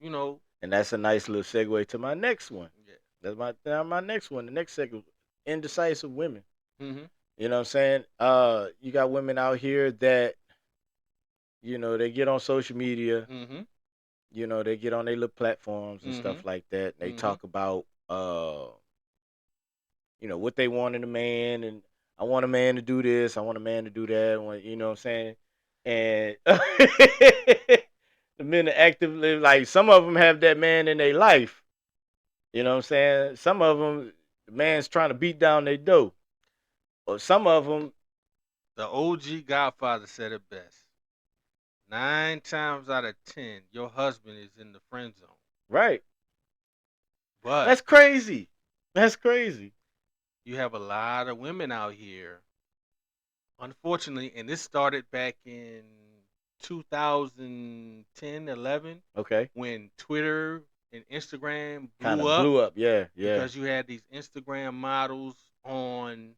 And that's a nice little segue to my next one. Yeah. That's my next one. The next segment, indecisive women. Mm-hmm. You know what I'm saying? You got women out here that, they get on social media. Mm-hmm. They get on their little platforms and stuff like that. They talk about, what they want in a man, and I want a man to do this, I want a man to do that. You know what I'm saying? And the men are actively, like, some of them have that man in their life. You know what I'm saying? Some of them, the man's trying to beat down their dough. Or some of them, the OG Godfather said it best. 9 times out of 10, your husband is in the friend zone. Right. But that's crazy. That's crazy. You have a lot of women out here, unfortunately, and this started back in 2010, 11. Okay. When Twitter and Instagram blew up. Yeah. Because you had these Instagram models on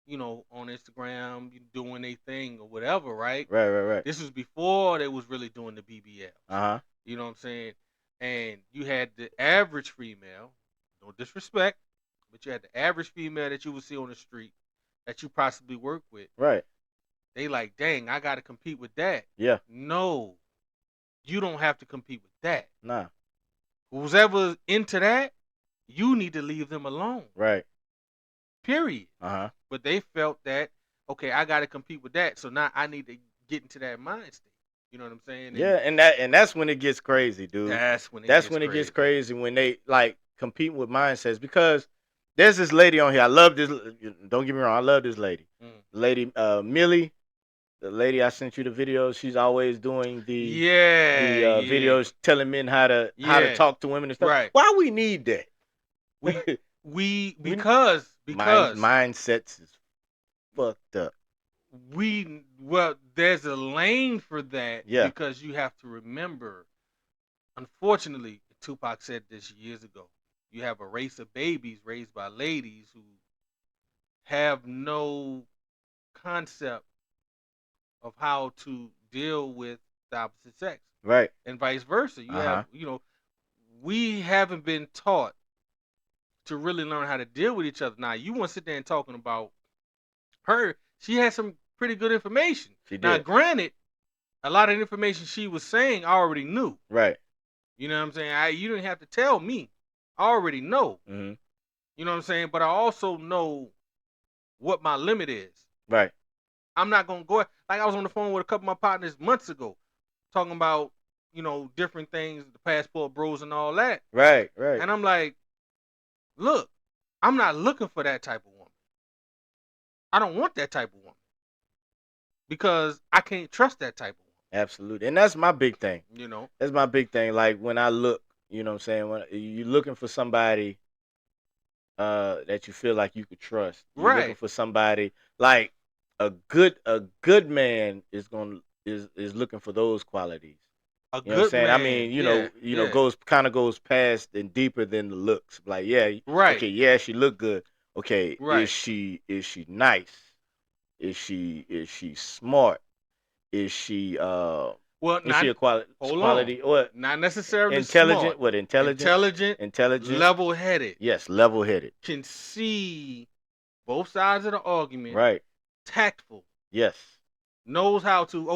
Instagram doing their thing or whatever, right? Right. This was before they was really doing the BBL. Uh-huh. You know what I'm saying? And you had the average female, no disrespect, but you had the average female that you would see on the street that you possibly work with. Right. They like, dang, I got to compete with that. Yeah. No, you don't have to compete with that. Nah. Who's ever into that, you need to leave them alone. Right. Period. Uh-huh. But they felt that, okay, I got to compete with that, so now I need to get into that mind state. You know what I'm saying? Yeah, and that's when it gets crazy, dude. That's when it gets crazy when they like compete with mindsets, because there's this lady on here. I love this. Don't get me wrong. I love this lady. Lady Millie. the lady I sent you the videos, she's always doing the Yeah. videos telling men how to Yeah. talk to women and stuff. Right. Why we need that? We because mindsets is fucked up. there's a lane for that. Yeah. Because you have to remember, unfortunately, Tupac said this years ago. You have a race of babies raised by ladies who have no concept of how to deal with the opposite sex. Right. And vice versa. You have, we haven't been taught to really learn how to deal with each other. Now, you want to sit there and talking about her. She had some pretty good information. She did. Now, granted, a lot of the information she was saying I already knew. Right. You know what I'm saying? You didn't have to tell me. I already know. Mm-hmm. You know what I'm saying? But I also know what my limit is. Right. I'm not going to go. Like, I was on the phone with a couple of my partners months ago talking about, different things, the passport bros and all that. Right, right. And I'm like, look, I'm not looking for that type of woman. I don't want that type of woman. Because I can't trust that type of woman. Absolutely. And that's my big thing. That's my big thing. Like, when I look, you know what I'm saying? When you're looking for somebody that you feel like you could trust. You're looking for somebody like a good man is looking for those qualities. A you good know what I'm saying? man, I mean, goes past and deeper than the looks. Like, yeah, right. Okay, yeah, she look good. Okay, right. Is she nice? Is she smart? Is she is she a quality or not necessarily intelligent? Smart. What intelligent? Level-headed. Yes, level-headed. Can see both sides of the argument. Right. Tactful. Yes. Knows how to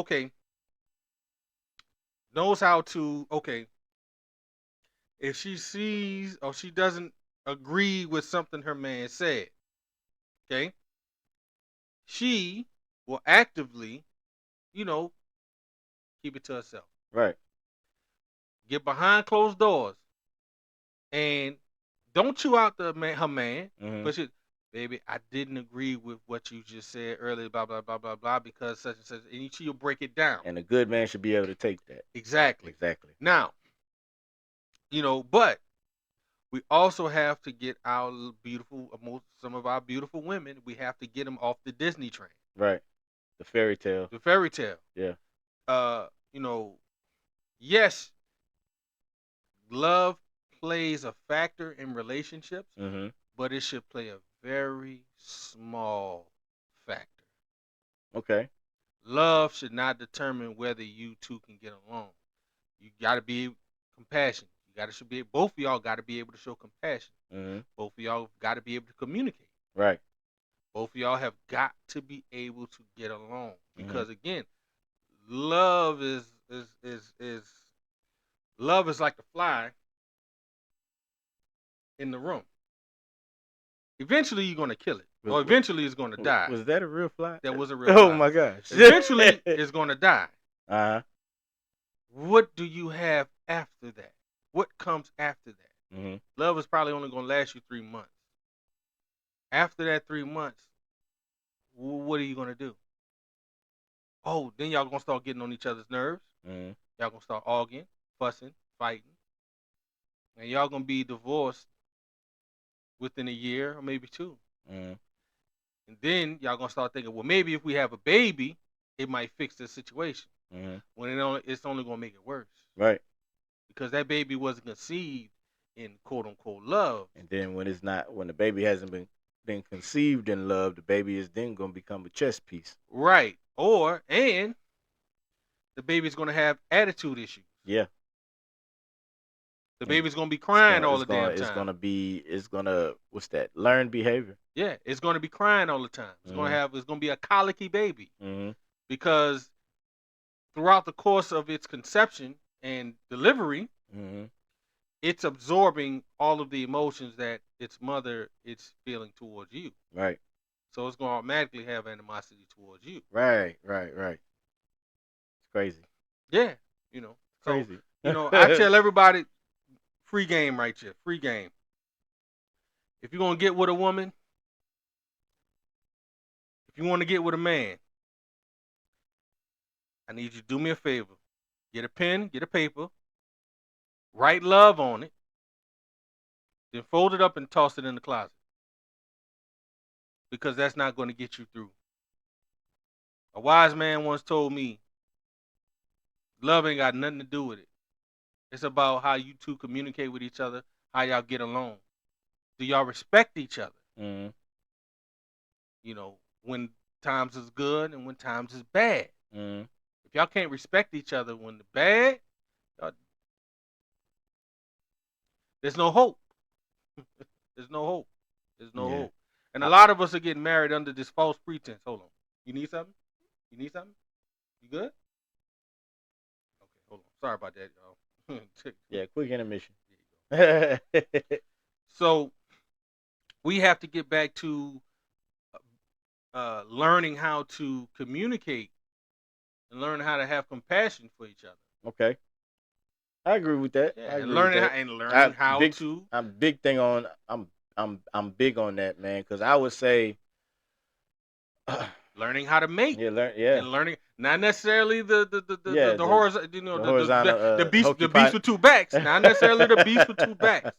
if she sees or she doesn't agree with something her man said, okay, she will actively, keep it to herself. Right. Get behind closed doors and don't chew out her man. Mm-hmm. But baby, I didn't agree with what you just said earlier, blah, blah, blah, blah, blah, because such and such. And she'll break it down. And a good man should be able to take that. Exactly. Now, but we also have to get some of our beautiful women, we have to get them off the Disney train. Right. The fairy tale. Yeah. Yes, love plays a factor in relationships, mm-hmm. but it should play a very small factor. Okay. Love should not determine whether you two can get along. You got to be compassionate. Both of y'all got to be able to show compassion. Mm-hmm. Both of y'all got to be able to communicate. Right. Both of y'all have got to be able to get along because again, love is like the fly in the room. Eventually, you're gonna kill it, or eventually, it's gonna die. Was that a real fly? That was a real fly. Oh my gosh! Eventually, it's gonna die. What do you have after that? What comes after that? Mm-hmm. Love is probably only gonna last you 3 months. After that 3 months, what are you gonna do? Oh, then y'all gonna start getting on each other's nerves. Mm-hmm. Y'all gonna start arguing, fussing, fighting, and y'all gonna be divorced within a year or maybe 2. Mm-hmm. And then y'all gonna start thinking, well, maybe if we have a baby, it might fix the situation. Mm-hmm. When it's only gonna make it worse. Right. Because that baby wasn't conceived in quote unquote love. And then when the baby hasn't been conceived in love, the baby is then gonna become a chess piece. Right. And the baby's gonna have attitude issues. Yeah. The baby's gonna be crying all the damn time. It's gonna what's that? Learned behavior. Yeah, it's gonna be crying all the time. It's gonna be a colicky baby. Mm-hmm. Because throughout the course of its conception and delivery, it's absorbing all of the emotions that its mother is feeling towards you. Right. So it's gonna automatically have animosity towards you. Right. It's crazy. Yeah, crazy. So, I tell everybody, free game right here. Free game. If you're gonna get with a woman, if you want to get with a man, I need you to do me a favor. Get a pen, get a paper, write love on it, then fold it up and toss it in the closet. Because that's not going to get you through. A wise man once told me, love ain't got nothing to do with it. It's about how you two communicate with each other, how y'all get along. Do y'all respect each other? Mm-hmm. You know, when times is good and when times is bad. Mm-hmm. If y'all can't respect each other when the bad, there's no hope. There's no hope. There's no hope. And a lot of us are getting married under this false pretense. Hold on. You need something? You need something? You good? Okay, hold on. Sorry about that, y'all. Yeah, quick intermission. So we have to get back to learning how to communicate and learn how to have compassion for each other. Okay, I agree with that. Yeah, I agree and learning with that. how to. I'm big on that, man, because I would say learning how to mate. Yeah, and learning not necessarily the horizontal, you know, the horizontal, the beast with two backs, not necessarily the beast with two backs,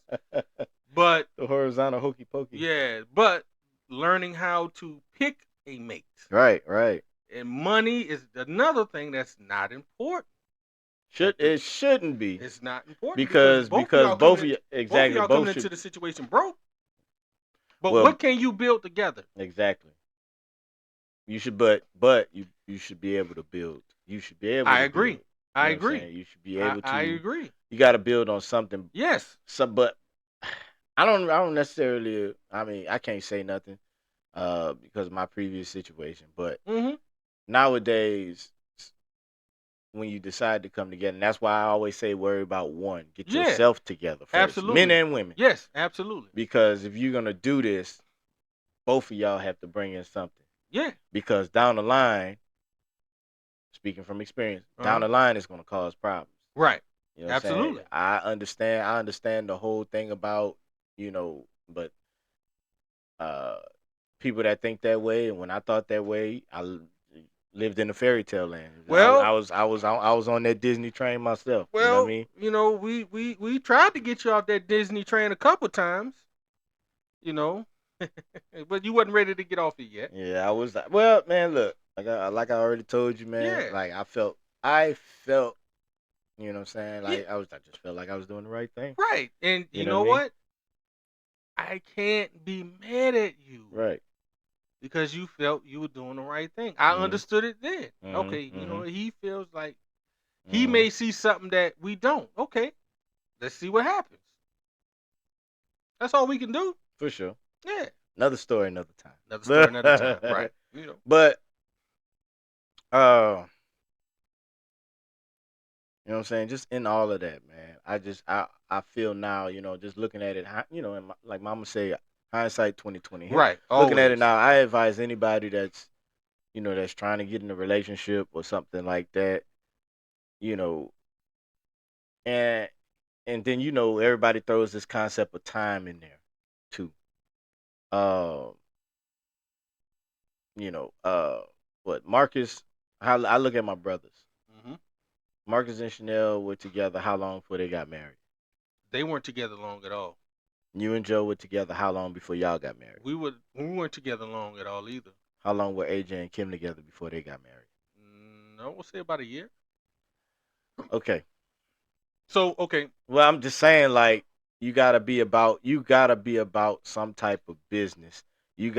but the horizontal hokey pokey. Yeah, but learning how to pick a mate. Right. And money is another thing that's not important. It shouldn't be. It's not important because both of you coming into the situation broke. But what can you build together? Exactly. You should, but you should be able to build. You should be able. I agree. Build. I agree. You should be able to. I agree. You got to build on something. Yes. But I don't necessarily. I mean, I can't say nothing because of my previous situation. But nowadays, when you decide to come together, and that's why I always say worry about one. Get yourself together first. Absolutely. Men and women. Yes, absolutely. Because if you're gonna do this, both of y'all have to bring in something. Yeah. Because down the line, speaking from experience, down the line it's gonna cause problems. Right. You know what absolutely. I understand the whole thing about, but people that think that way, and when I thought that way, I lived in a fairy tale land. Well, I was on that Disney train myself. Well, you know what I mean? We tried to get you off that Disney train a couple times, but you wasn't ready to get off it yet. Yeah, I was. Well, man, look, like I already told you, man. Yeah. Like I felt, you know what I'm saying? Like I just felt like I was doing the right thing. Right, and you know what? I can't be mad at you. Right. Because you felt you were doing the right thing. I understood it then. Okay, he feels like he may see something that we don't. Okay, let's see what happens. That's all we can do. For sure. Yeah. Another story, another time. Right. But, you know what I'm saying? Just in all of that, man. I feel now, just looking at it, like Mama say, hindsight 2020. Right. Looking at it now, I advise anybody that's, that's trying to get in a relationship or something like that, and then everybody throws this concept of time in there too. What Marcus? How I look at my brothers. Marcus and Chanel were together how long before they got married? They weren't together long at all. You and Joe were together how long before y'all got married? We weren't together long at all either. How long were AJ and Kim together before they got married? I would say about a year. Okay. So, okay. Well, I'm just saying, like, you gotta be about some type of business. When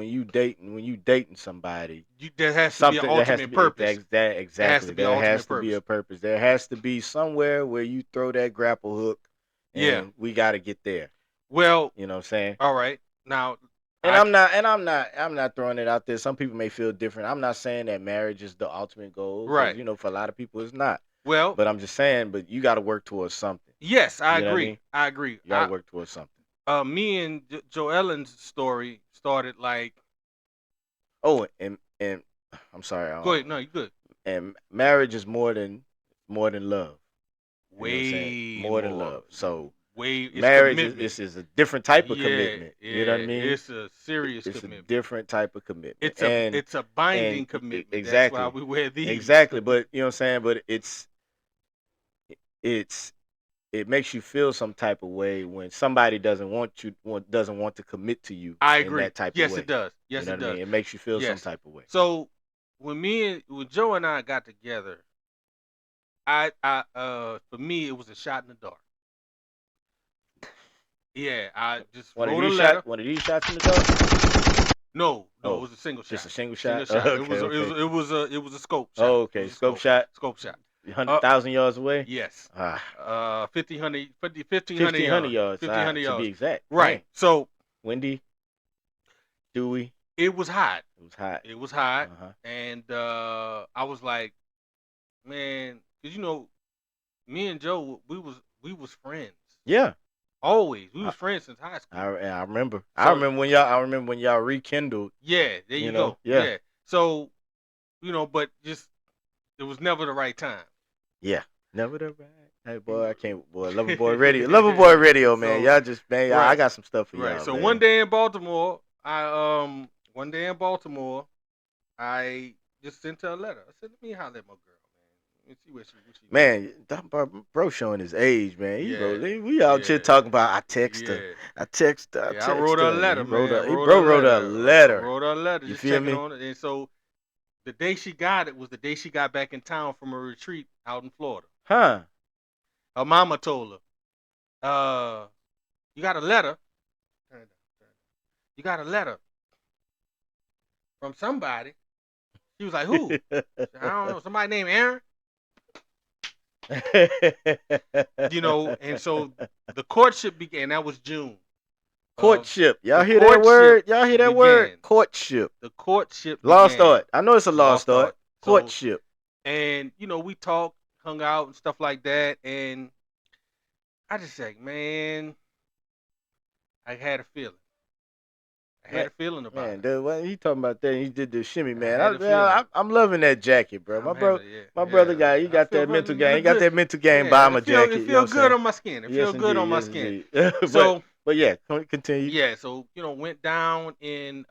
you dating somebody, there has to be an ultimate purpose. Exactly. There has to be a purpose. There has to be somewhere where you throw that grapple hook. And we gotta get there. Well, you know what I'm saying? All right. Now, I'm not throwing it out there. Some people may feel different. I'm not saying that marriage is the ultimate goal. Right. For a lot of people, it's not. Well, but I'm just saying, but you got to work towards something. Yes, I agree. I agree. You got to work towards something. Me and Joellen's story started like. Oh, and I'm sorry. Go ahead. No, you good. And marriage is more than love. Way more than love. So Marriage commitment. is a different type of commitment. Yeah, You know what I mean? it's a serious It's commitment. a different type of commitment. It's a binding commitment. Exactly. That's why we wear these. Exactly. But you know what I'm saying? But it's it makes you feel some type of way when somebody doesn't want to commit to you I in agree. that type Yes, of way. it does. Yes, You know it what does. I mean? It makes you feel some Yes. type of way. So when Joe and I got together, for me it was a shot in the dark. Yeah, I just wrote a letter. One of these shots in the dark? No, it was a single shot. Just a single shot. Single shot. Okay, It was a scope shot. Oh, okay. Scope shot. Scope shot. 100,000 yards away. Yes. 1,500 1,500 yards. 1,500 yards. To be exact. Right. Dang. So windy, dewy. It was hot. It was hot. And I was like, man, because me and Joe, we was friends. Yeah. Always, we was friends since high school. I remember. So, I remember when y'all rekindled. Yeah, there you go. Yeah. So, but just it was never the right time. Yeah, never the right. Hey boy, I can't. Boy, Loverboy Radio, Loverboy Radio, man. Y'all just man, right. I got some stuff for y'all. Right. So man. One day in Baltimore, I just sent her a letter. I said, let me holler at my girl. Let's see what she man, bro showing his age, man. We out here talking about I text her. I wrote her a letter, man. He wrote a letter. Wrote her a letter. You just feel me? On it. And so the day she got it was the day she got back in town from a retreat out in Florida. Huh. Her mama told her, you got a letter. You got a letter from somebody. She was like, who? I don't know. Somebody named Aaron. And so the courtship began. That was June. Courtship. Y'all hear that word? Y'all hear that word? Courtship. The courtship. Lost art. I know it's a lost art. Courtship. And we talked, hung out, and stuff like that. And I just said, man, I had a feeling. I had a feeling about it. Dude, when he talking about that, he did the shimmy, man. I'm loving that jacket, bro. My brother got that mental game. He got that mental game bomber jacket. It feels good on my skin. It feels good on my skin. So, but yeah, continue. Yeah, so went down in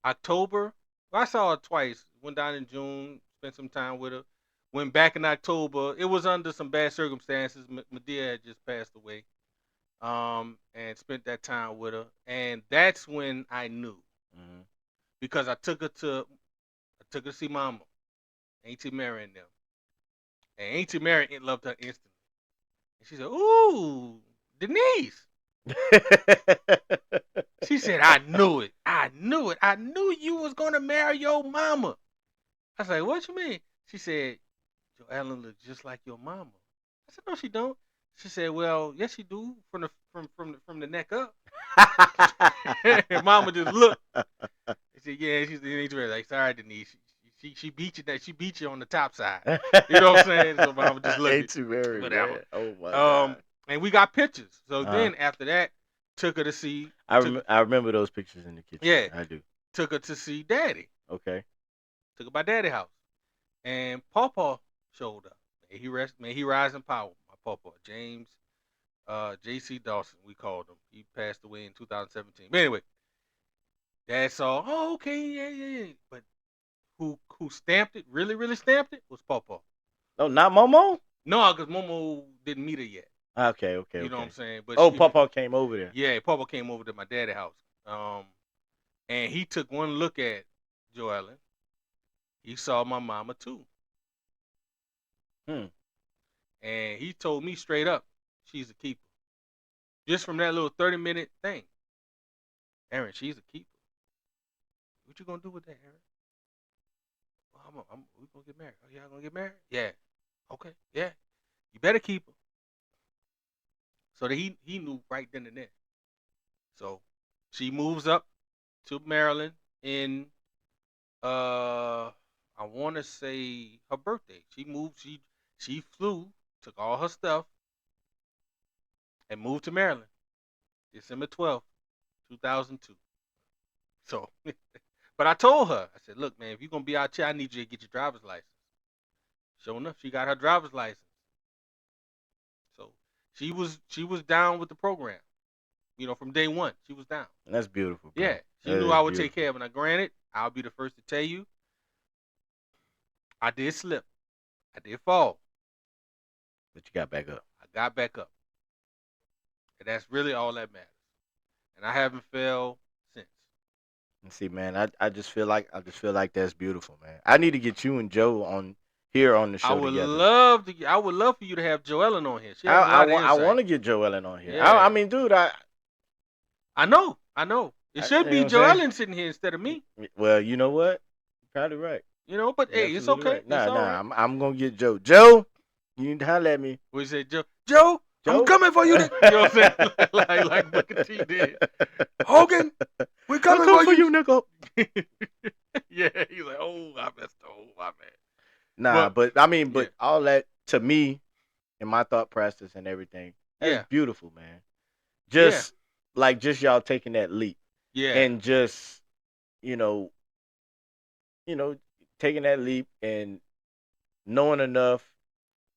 October. Well, I saw her twice. Went down in June, spent some time with her. Went back in October. It was under some bad circumstances. Medea had just passed away. And spent that time with her, and that's when I knew, because I took her to see Mama, Auntie Mary and them, and Auntie Mary loved her instantly, and she said, "Ooh, Denise." She said, "I knew it. I knew you was gonna marry your mama." I was like, "What you mean?" She said, "Joellen looks just like your mama." I said, "No, she don't." She said, "Well, yes, she do from the neck up." And Mama just looked. She said, "Yeah." She's like, "Sorry, Denise. She beat you. She beat you on the top side." You know what I'm saying? So Mama just looked. Ain't too very, whatever. Oh my God. And we got pictures. So then after that, took her to see. I remember those pictures in the kitchen. Yeah, I do. Took her to see Daddy. Okay. Took her by Daddy house, and Pawpaw showed up. May he rise in power. Pawpaw, James, J.C. Dawson, we called him. He passed away in 2017. But anyway, Dad saw, oh, okay, yeah. But who stamped it, really stamped it, was Pawpaw. No, not Momo? No, because Momo didn't meet her yet. Okay. You know what I'm saying? But Pawpaw came over there. Yeah, Pawpaw came over to my daddy's house. And he took one look at Joellen. He saw my mama, too. And he told me straight up, she's a keeper. Just from that little 30-minute thing. Aaron, she's a keeper. What you gonna do with that, Aaron? Well, we gonna get married. Oh, y'all gonna get married? Yeah. Okay. Yeah. You better keep her. So that he knew right then and there. So she moves up to Maryland in I want to say her birthday. She flew. Took all her stuff and moved to Maryland, December 12th, 2002. So, but I told her, I said, look, man, if you're going to be out here, I need you to get your driver's license. Sure enough, she got her driver's license. So She was down with the program. From day one, she was down. That's beautiful, bro. Yeah, she That knew is I would beautiful. take care of it. Now, granted, I'll be the first to tell you, I did slip. I did fall. But you got back up. I got back up. And that's really all that matters. And I haven't fell since. And see, man, I just feel like that's beautiful, man. I need to get you and Joe on here on the I show would together. love for you to have Joellen on here. She has a lot of insight. I want to get Joellen on here. Yeah. I mean, dude, I know. It should be Joellen sitting here instead of me. Well, you know what? You're probably right. But hey, it's okay. Right. Nah, it's all right. I'm gonna get Joe. Joe, you need to holler at me. We say, Joe, I'm coming for you. You know what I'm saying? like Booker T did. Hogan, we're coming for you, nigga. Yeah, he's like, oh, I messed up. Oh, my man. Nah, but I mean, all that to me, in my thought process and everything, that's beautiful, man. Just just y'all taking that leap. Yeah. And just, taking that leap and knowing enough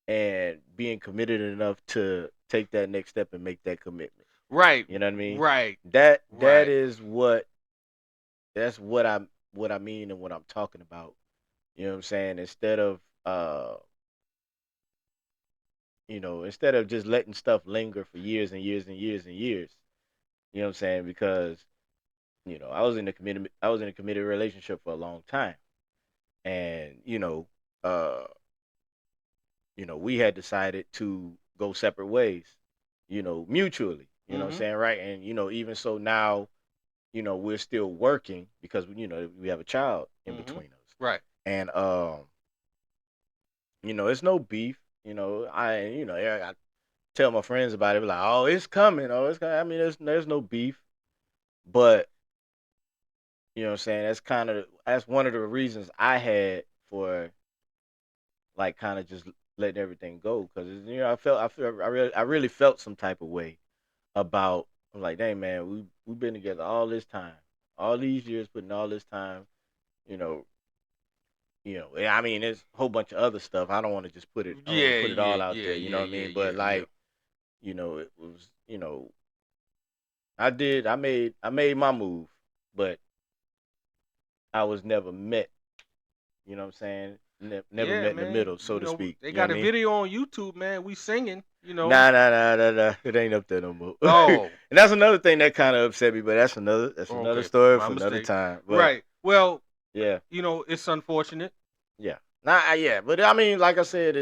and being committed enough to take that next step and make that commitment. Right. You know what I mean? Right. That is that's what I mean and what I'm talking about. You know what I'm saying? Instead of just letting stuff linger for years and years and years and years. You know what I'm saying? Because I was in a committed relationship for a long time. And we had decided to go separate ways, mutually. You know what I'm saying? Right. And even so now, we're still working because we have a child in between us. Right. And it's no beef. I tell my friends about it, like, oh, it's coming. Oh, it's coming. I mean, there's no beef. But you know what I'm saying? That's one of the reasons I had for like kind of just letting everything go, because I really felt some type of way about. I'm like, dang, man, we've been together all this time, all these years, putting all this time, I mean, there's a whole bunch of other stuff. I don't want to just put it all out there, you know what I mean? But it was, I made my move, but I was never met. You know what I'm saying? Never met in the middle, so to speak. They got a video on YouTube, man. We singing, Nah. It ain't up there no more. Oh. And that's another thing that kind of upset me, but that's another story for another time. But, right. Well, yeah. It's unfortunate. Yeah. Yeah. But I mean, like I said,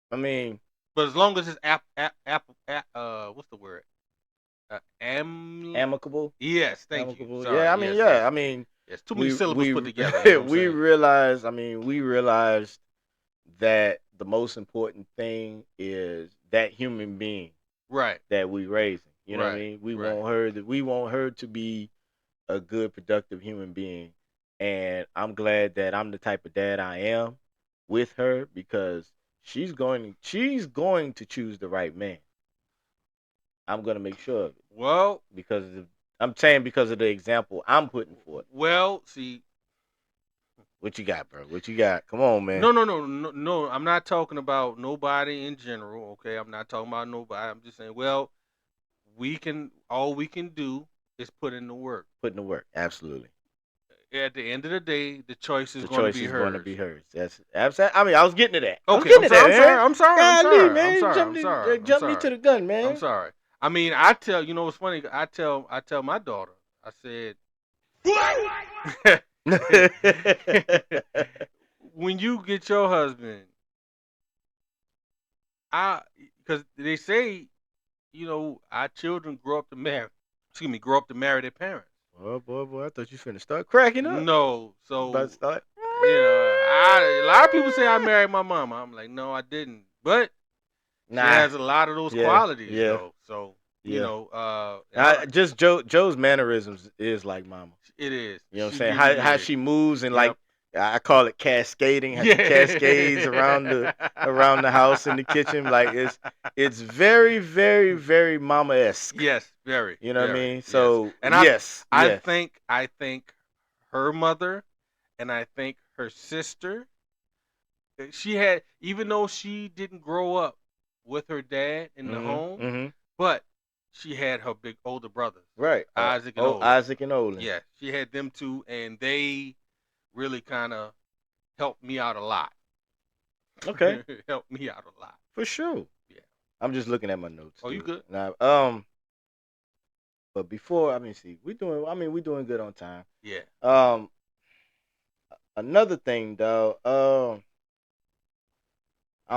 but as long as it's what's the word? Amicable. Yes, thank you. Sorry, yeah, I mean, it's too many syllables put together. We realized that the most important thing is that human being, right, that we raising. You know what I mean? We want her to be a good, productive human being, and I'm glad that I'm the type of dad I am with her, because she's going to choose the right man. I'm going to make sure of it. Well, because of the example I'm putting forth. Well, see. What you got, bro? What you got? Come on, man. No. I'm not talking about nobody in general, okay? I'm not talking about nobody. I'm just saying, well, all we can do is put in the work. Put in the work, absolutely. At the end of the day, the choice is going to be hers. That's absolutely. I mean, I was getting to that. Okay, I'm sorry, man. Jump me to the gun, man. I'm sorry. I mean, what's funny? I tell my daughter, I said, when you get your husband, because they say, our children grow up to marry their parents. Oh, boy, I thought you finna start cracking up. No, so about to start. A lot of people say I married my mama. I'm like, no, I didn't. But she has a lot of those qualities, though. So just Joe's mannerisms is like mama. It is. You know what I'm saying? How she moves and like I call it cascading. How she cascades around the house and the kitchen. Like it's very, very, very mama-esque. Yes, very. You know what I mean? So and I think her mother and I think her sister, she had, even though she didn't grow up with her dad in the home, Mm-hmm. but she had her big older brothers, Right. Isaac and Olin. Isaac and Olin. Yeah, she had them two, and they really kind of helped me out a lot. Okay. Helped me out a lot. For sure. Yeah. I'm just looking at my notes. Oh, you good? Now, but before, see, we doing good on time. Yeah. Another thing, though, I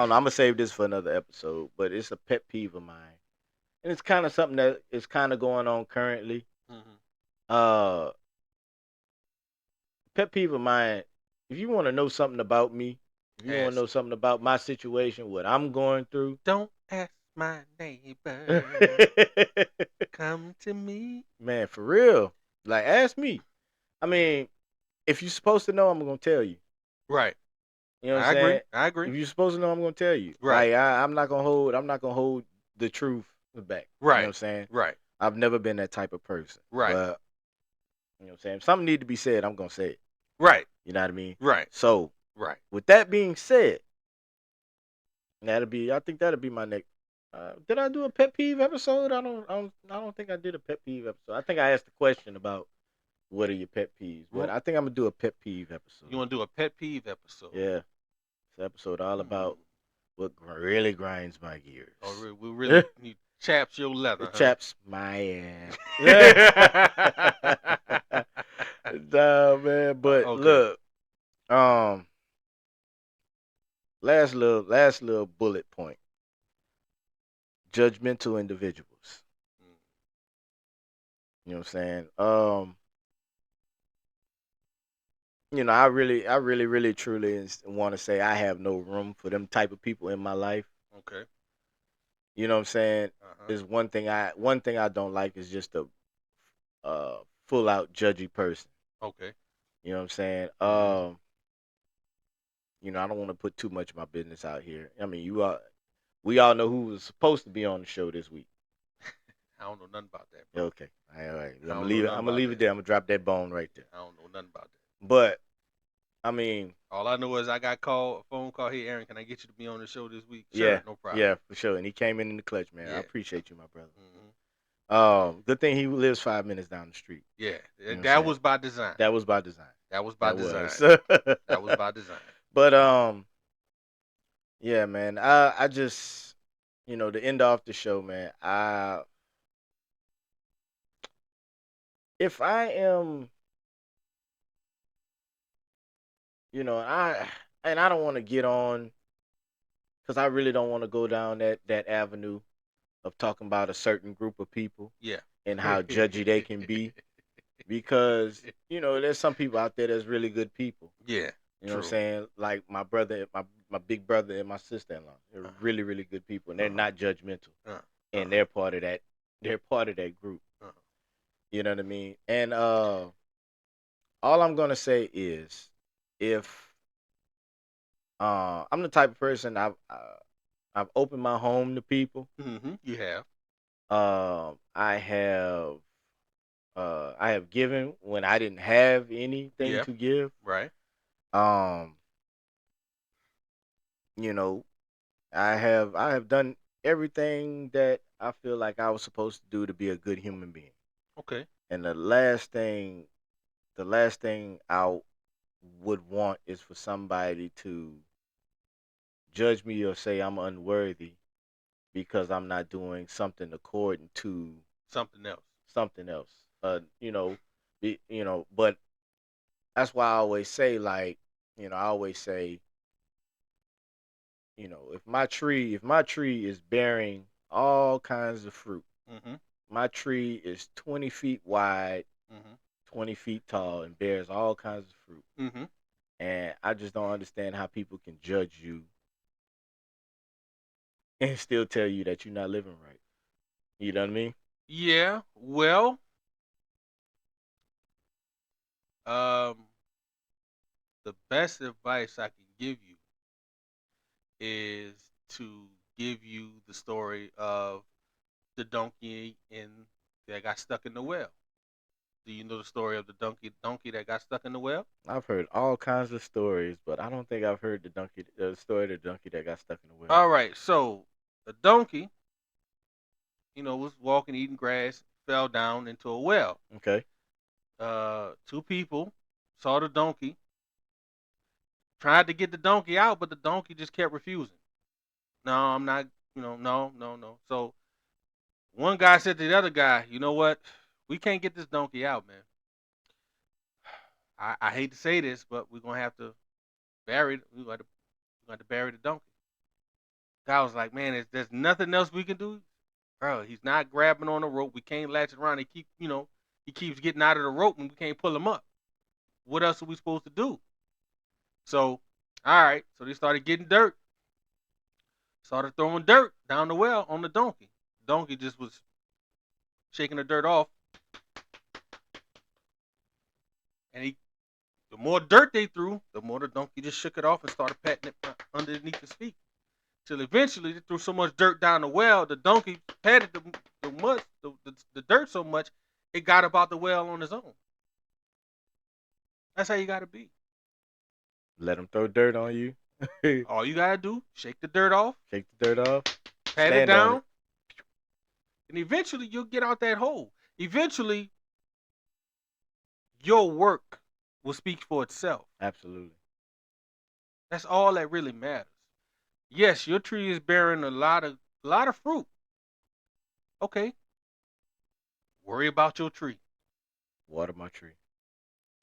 don't know. I'm gonna save this for another episode, but it's a pet peeve of mine, and it's kind of something that is kind of going on currently. Mm-hmm. Uh, Pet peeve of mine. If you want to know something about me, if you want to know something about my situation, what I'm going through, don't ask my neighbor. Come to me, man. For real, like ask me. If you're supposed to know, I'm gonna tell you. Right. You know what I'm saying? I agree. If you're supposed to know, I'm gonna tell you. Right. Like I'm not gonna hold the truth back. Right. You know what I'm saying? Right. I've never been that type of person. Right. But you know what I'm saying? If something need to be said, I'm gonna say it. Right. You know what I mean? Right. So right. With that being said, I think that'll be my next. Did I do a pet peeve episode? I don't think I did a pet peeve episode. I think I asked the question about what are your pet peeves, but I think I'm gonna do a pet peeve episode. You want to do a pet peeve episode? Yeah, it's an episode all about what really grinds my gears. Oh, we really chaps your leather. It chaps my ass. Nah, man. But look, last little bullet point. Judgmental individuals. You know what I'm saying? I really, truly want to say I have no room for them type of people in my life. Okay. You know what I'm saying? There's one thing I don't like is just a full out judgy person. Okay. You know what I'm saying? I don't want to put too much of my business out here. We all know who was supposed to be on the show this week. I don't know nothing about that, bro. Okay. All right. I'm gonna leave it there. I'm gonna drop that bone right there. I don't know nothing about that. But all I know is I got a phone call. Hey, Aaron, can I get you to be on the show this week? Sure, yeah, no problem. Yeah, for sure. And he came in the clutch, man. Yeah. I appreciate you, my brother. Good thing he lives 5 minutes down the street. Yeah, that was by design. That was by design. That was by design. That was by design. But yeah, man. I just, to end off the show, man. If I am, I don't want to get on, because I really don't want to go down that avenue of talking about a certain group of people. Yeah. And how judgy they can be, because there's some people out there that's really good people. Yeah. You know what I'm saying? Like my brother, my big brother and my sister-in-law. They're really, really good people, and they're not judgmental. And they're part of that. They're part of that group. You know what I mean? And all I'm gonna say is, if I'm the type of person, I've opened my home to people. Mm-hmm. You have. I have given when I didn't have anything to give. Right. I have done everything that I feel like I was supposed to do to be a good human being. Okay. And the last thing I would want is for somebody to judge me or say I'm unworthy because I'm not doing something according to something else. But that's why I always say, if my tree is bearing all kinds of fruit, my tree is 20 feet wide, 20 feet tall, and bears all kinds of fruit. And I just don't understand how people can judge you and still tell you that you're not living right. You know what I mean? Yeah. Well, the best advice I can give you is to give you the story of the donkey that got stuck in the well. Do you know the story of the donkey that got stuck in the well? I've heard all kinds of stories, but I don't think I've heard the story of the donkey that got stuck in the well. All right, so A donkey, was walking, eating grass, fell down into a well. Okay. Two people saw the donkey, tried to get the donkey out, but the donkey just kept refusing. No, I'm not, no, no, no. So one guy said to the other guy, you know what? We can't get this donkey out, man. I hate to say this, but we're gonna have to bury it. We're gonna have to bury the donkey. Guy was like, man, there's nothing else we can do. Bro, he's not grabbing on the rope. We can't latch it around. He keeps getting out of the rope and we can't pull him up. What else are we supposed to do? So, all right. So they started getting dirt. Started throwing dirt down the well on the donkey. The donkey just was shaking the dirt off. And the more dirt they threw, the more the donkey just shook it off and started patting it underneath his feet. Till eventually they threw so much dirt down the well, the donkey patted the dirt so much, it got up out the well on his own. That's how you gotta be. Let them throw dirt on you. All you gotta do, shake the dirt off. Shake the dirt off. Pat it down. And eventually you'll get out that hole. Eventually, your work will speak for itself. Absolutely. That's all that really matters. Yes, your tree is bearing a lot of fruit. Okay. Worry about your tree. Water my tree.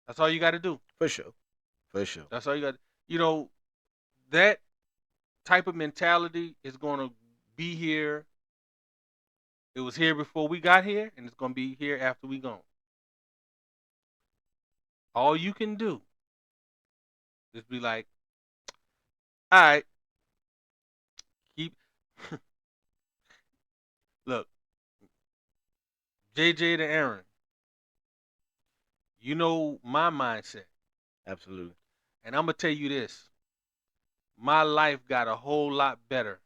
That's all you got to do. For sure. That's all you got. That type of mentality is going to be here. It was here before we got here, and it's going to be here after we gone. All you can do is be like, all right, look, JJ to Aaron, you know my mindset. Absolutely. And I'm going to tell you this. My life got a whole lot better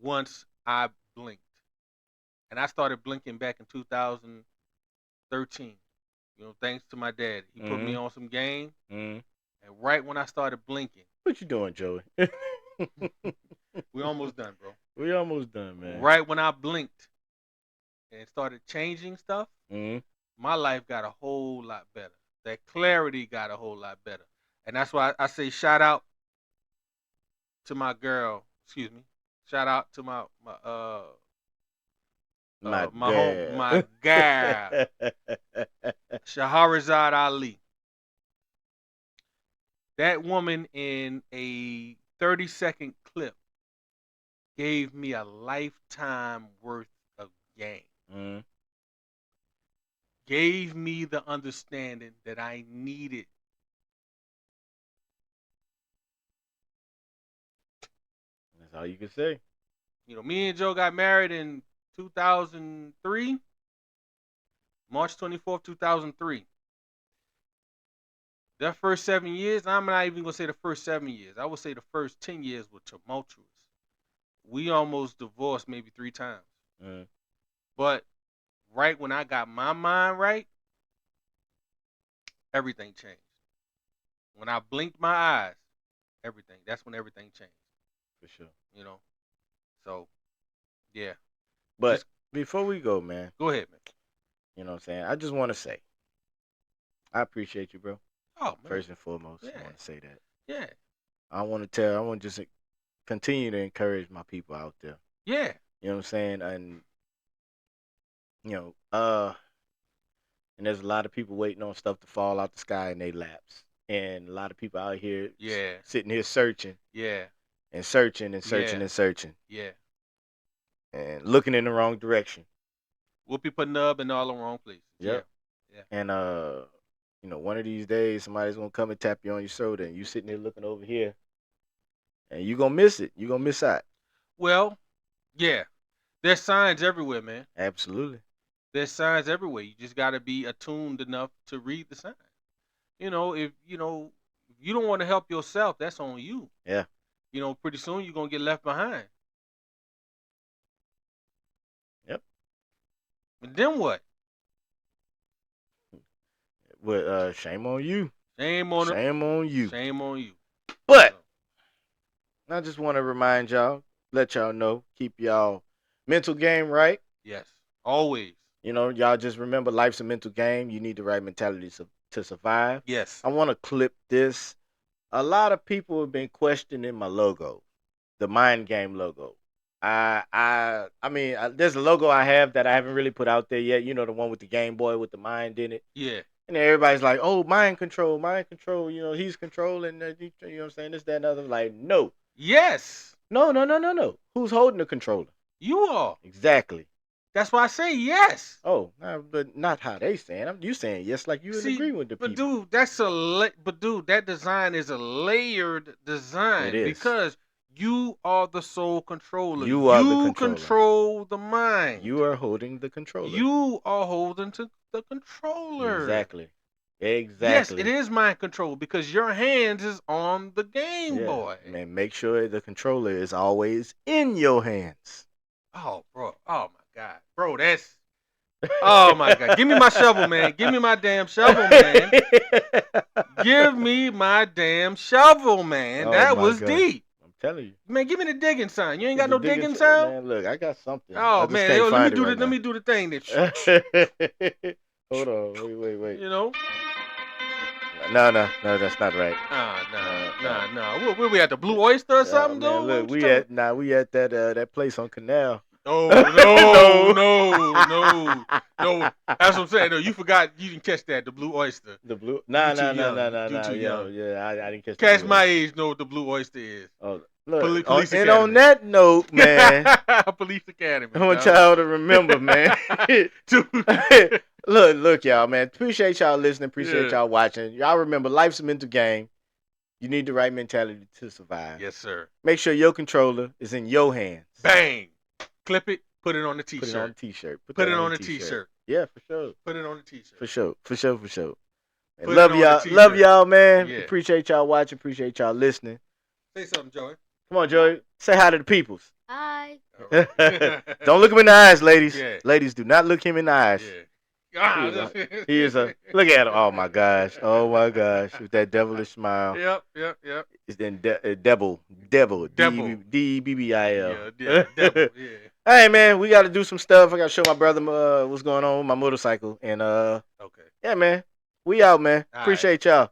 once I blinked. And I started blinking back in 2013. Thanks to my dad. He put me on some game. And right when I started blinking. What you doing, Joey? We almost done, bro. We almost done, man. Right when I blinked and started changing stuff, my life got a whole lot better. That clarity got a whole lot better. And that's why I say shout out to my girl. Excuse me. Shout out to my girl, Shahrazad Ali. That woman in a 30-second clip gave me a lifetime worth of game. Gave me the understanding that I needed. That's all you can say. Me and Joe got married in 2003, March 24th, 2003. That first 7 years, I'm not even going to say the first 7 years. I would say the first 10 years were tumultuous. We almost divorced maybe 3 times. But right when I got my mind right, everything changed. When I blinked my eyes, that's when everything changed. For sure. So, yeah. But before we go, man. Go ahead, man. You know what I'm saying? I just want to say, I appreciate you, bro. Oh, man. First and foremost, Yeah. I want to say that. Yeah. I want to just continue to encourage my people out there. Yeah. You know what I'm saying? And, and there's a lot of people waiting on stuff to fall out the sky in their laps. And a lot of people out here sitting here searching. Yeah. And searching and searching and searching. Yeah. And looking in the wrong direction. Whoopie put nub in all the wrong places. Yep. Yeah. And one of these days somebody's gonna come and tap you on your shoulder and you sitting there looking over here. And you're gonna miss it. You're gonna miss out. Well, yeah. There's signs everywhere, man. Absolutely. There's signs everywhere. You just gotta be attuned enough to read the signs. If you don't want to help yourself, that's on you. Yeah. Pretty soon you're gonna get left behind. Yep. And then what? Well, shame on you. Shame on you. Shame on you. But I just want to remind y'all, let y'all know, keep y'all mental game right. Yes, always. You know, y'all just remember life's a mental game. You need the right mentality to survive. Yes. I want to clip this. A lot of people have been questioning my logo, the mind game logo. There's a logo I have that I haven't really put out there yet. You know, the one with the Game Boy with the mind in it. Yeah. And everybody's like, "Oh, mind control, mind control." You know, he's controlling. You know what I'm saying? This, that, and other. Like, no, Yes. no, no, no, no, no. Who's holding the controller? You are. Exactly. That's why I say yes. Oh, but not how they saying. You saying yes, like you agree with the but people. dude, that design is a layered design. It is. Because you are the sole controller. You are the controller. Control the mind. You are holding the controller. You are holding to the controller. Exactly. Yes, it is mind control because your hands is on the Game Boy. Man, make sure the controller is always in your hands. Oh, bro. Oh my God, bro. That's. Oh my God. Give me my shovel, man. Give me my damn shovel, man. Give me my damn shovel, man. Oh, that my was God. deep. I'm telling you. Man, give me the digging sign. You ain't got no digging sound? Man, look, I got something. Oh man, let me do the thing that. Hold on, wait. You know? No, that's not right. Nah. Where we at, the Blue Oyster or something, man, dude? look, we at that place on Canal. Oh no. That's what I'm saying. No, you forgot. You didn't catch that. The Blue Oyster. The blue? No. I didn't catch. Cats my age know what the Blue Oyster is. Oh, look. Police And Academy. on that note, man, Police Academy. I want y'all to remember, man. Look, y'all, man. Appreciate y'all listening. Appreciate y'all watching. Y'all remember, life's a mental game. You need the right mentality to survive. Yes, sir. Make sure your controller is in your hands. Bang. Clip it. Put it on the T-shirt. Put it on the T-shirt. Put it on the T-shirt. Yeah, for sure. Put it on the T-shirt. For sure. And Love love y'all, man. Yeah. Appreciate y'all watching. Appreciate y'all listening. Say something, Joey. Come on, Joey. Say hi to the peoples. Hi. Don't look him in the eyes, ladies. Yeah. Ladies, do not look him in the eyes. Yeah. He is a look at him. Oh my gosh. With that devilish smile. Yep. It's then devil. Devil. DEBBIL. Yeah, devil. Yeah. Hey man, we got to do some stuff. I got to show my brother what's going on with my motorcycle. And Okay. yeah, man. We out, man. All Appreciate y'all.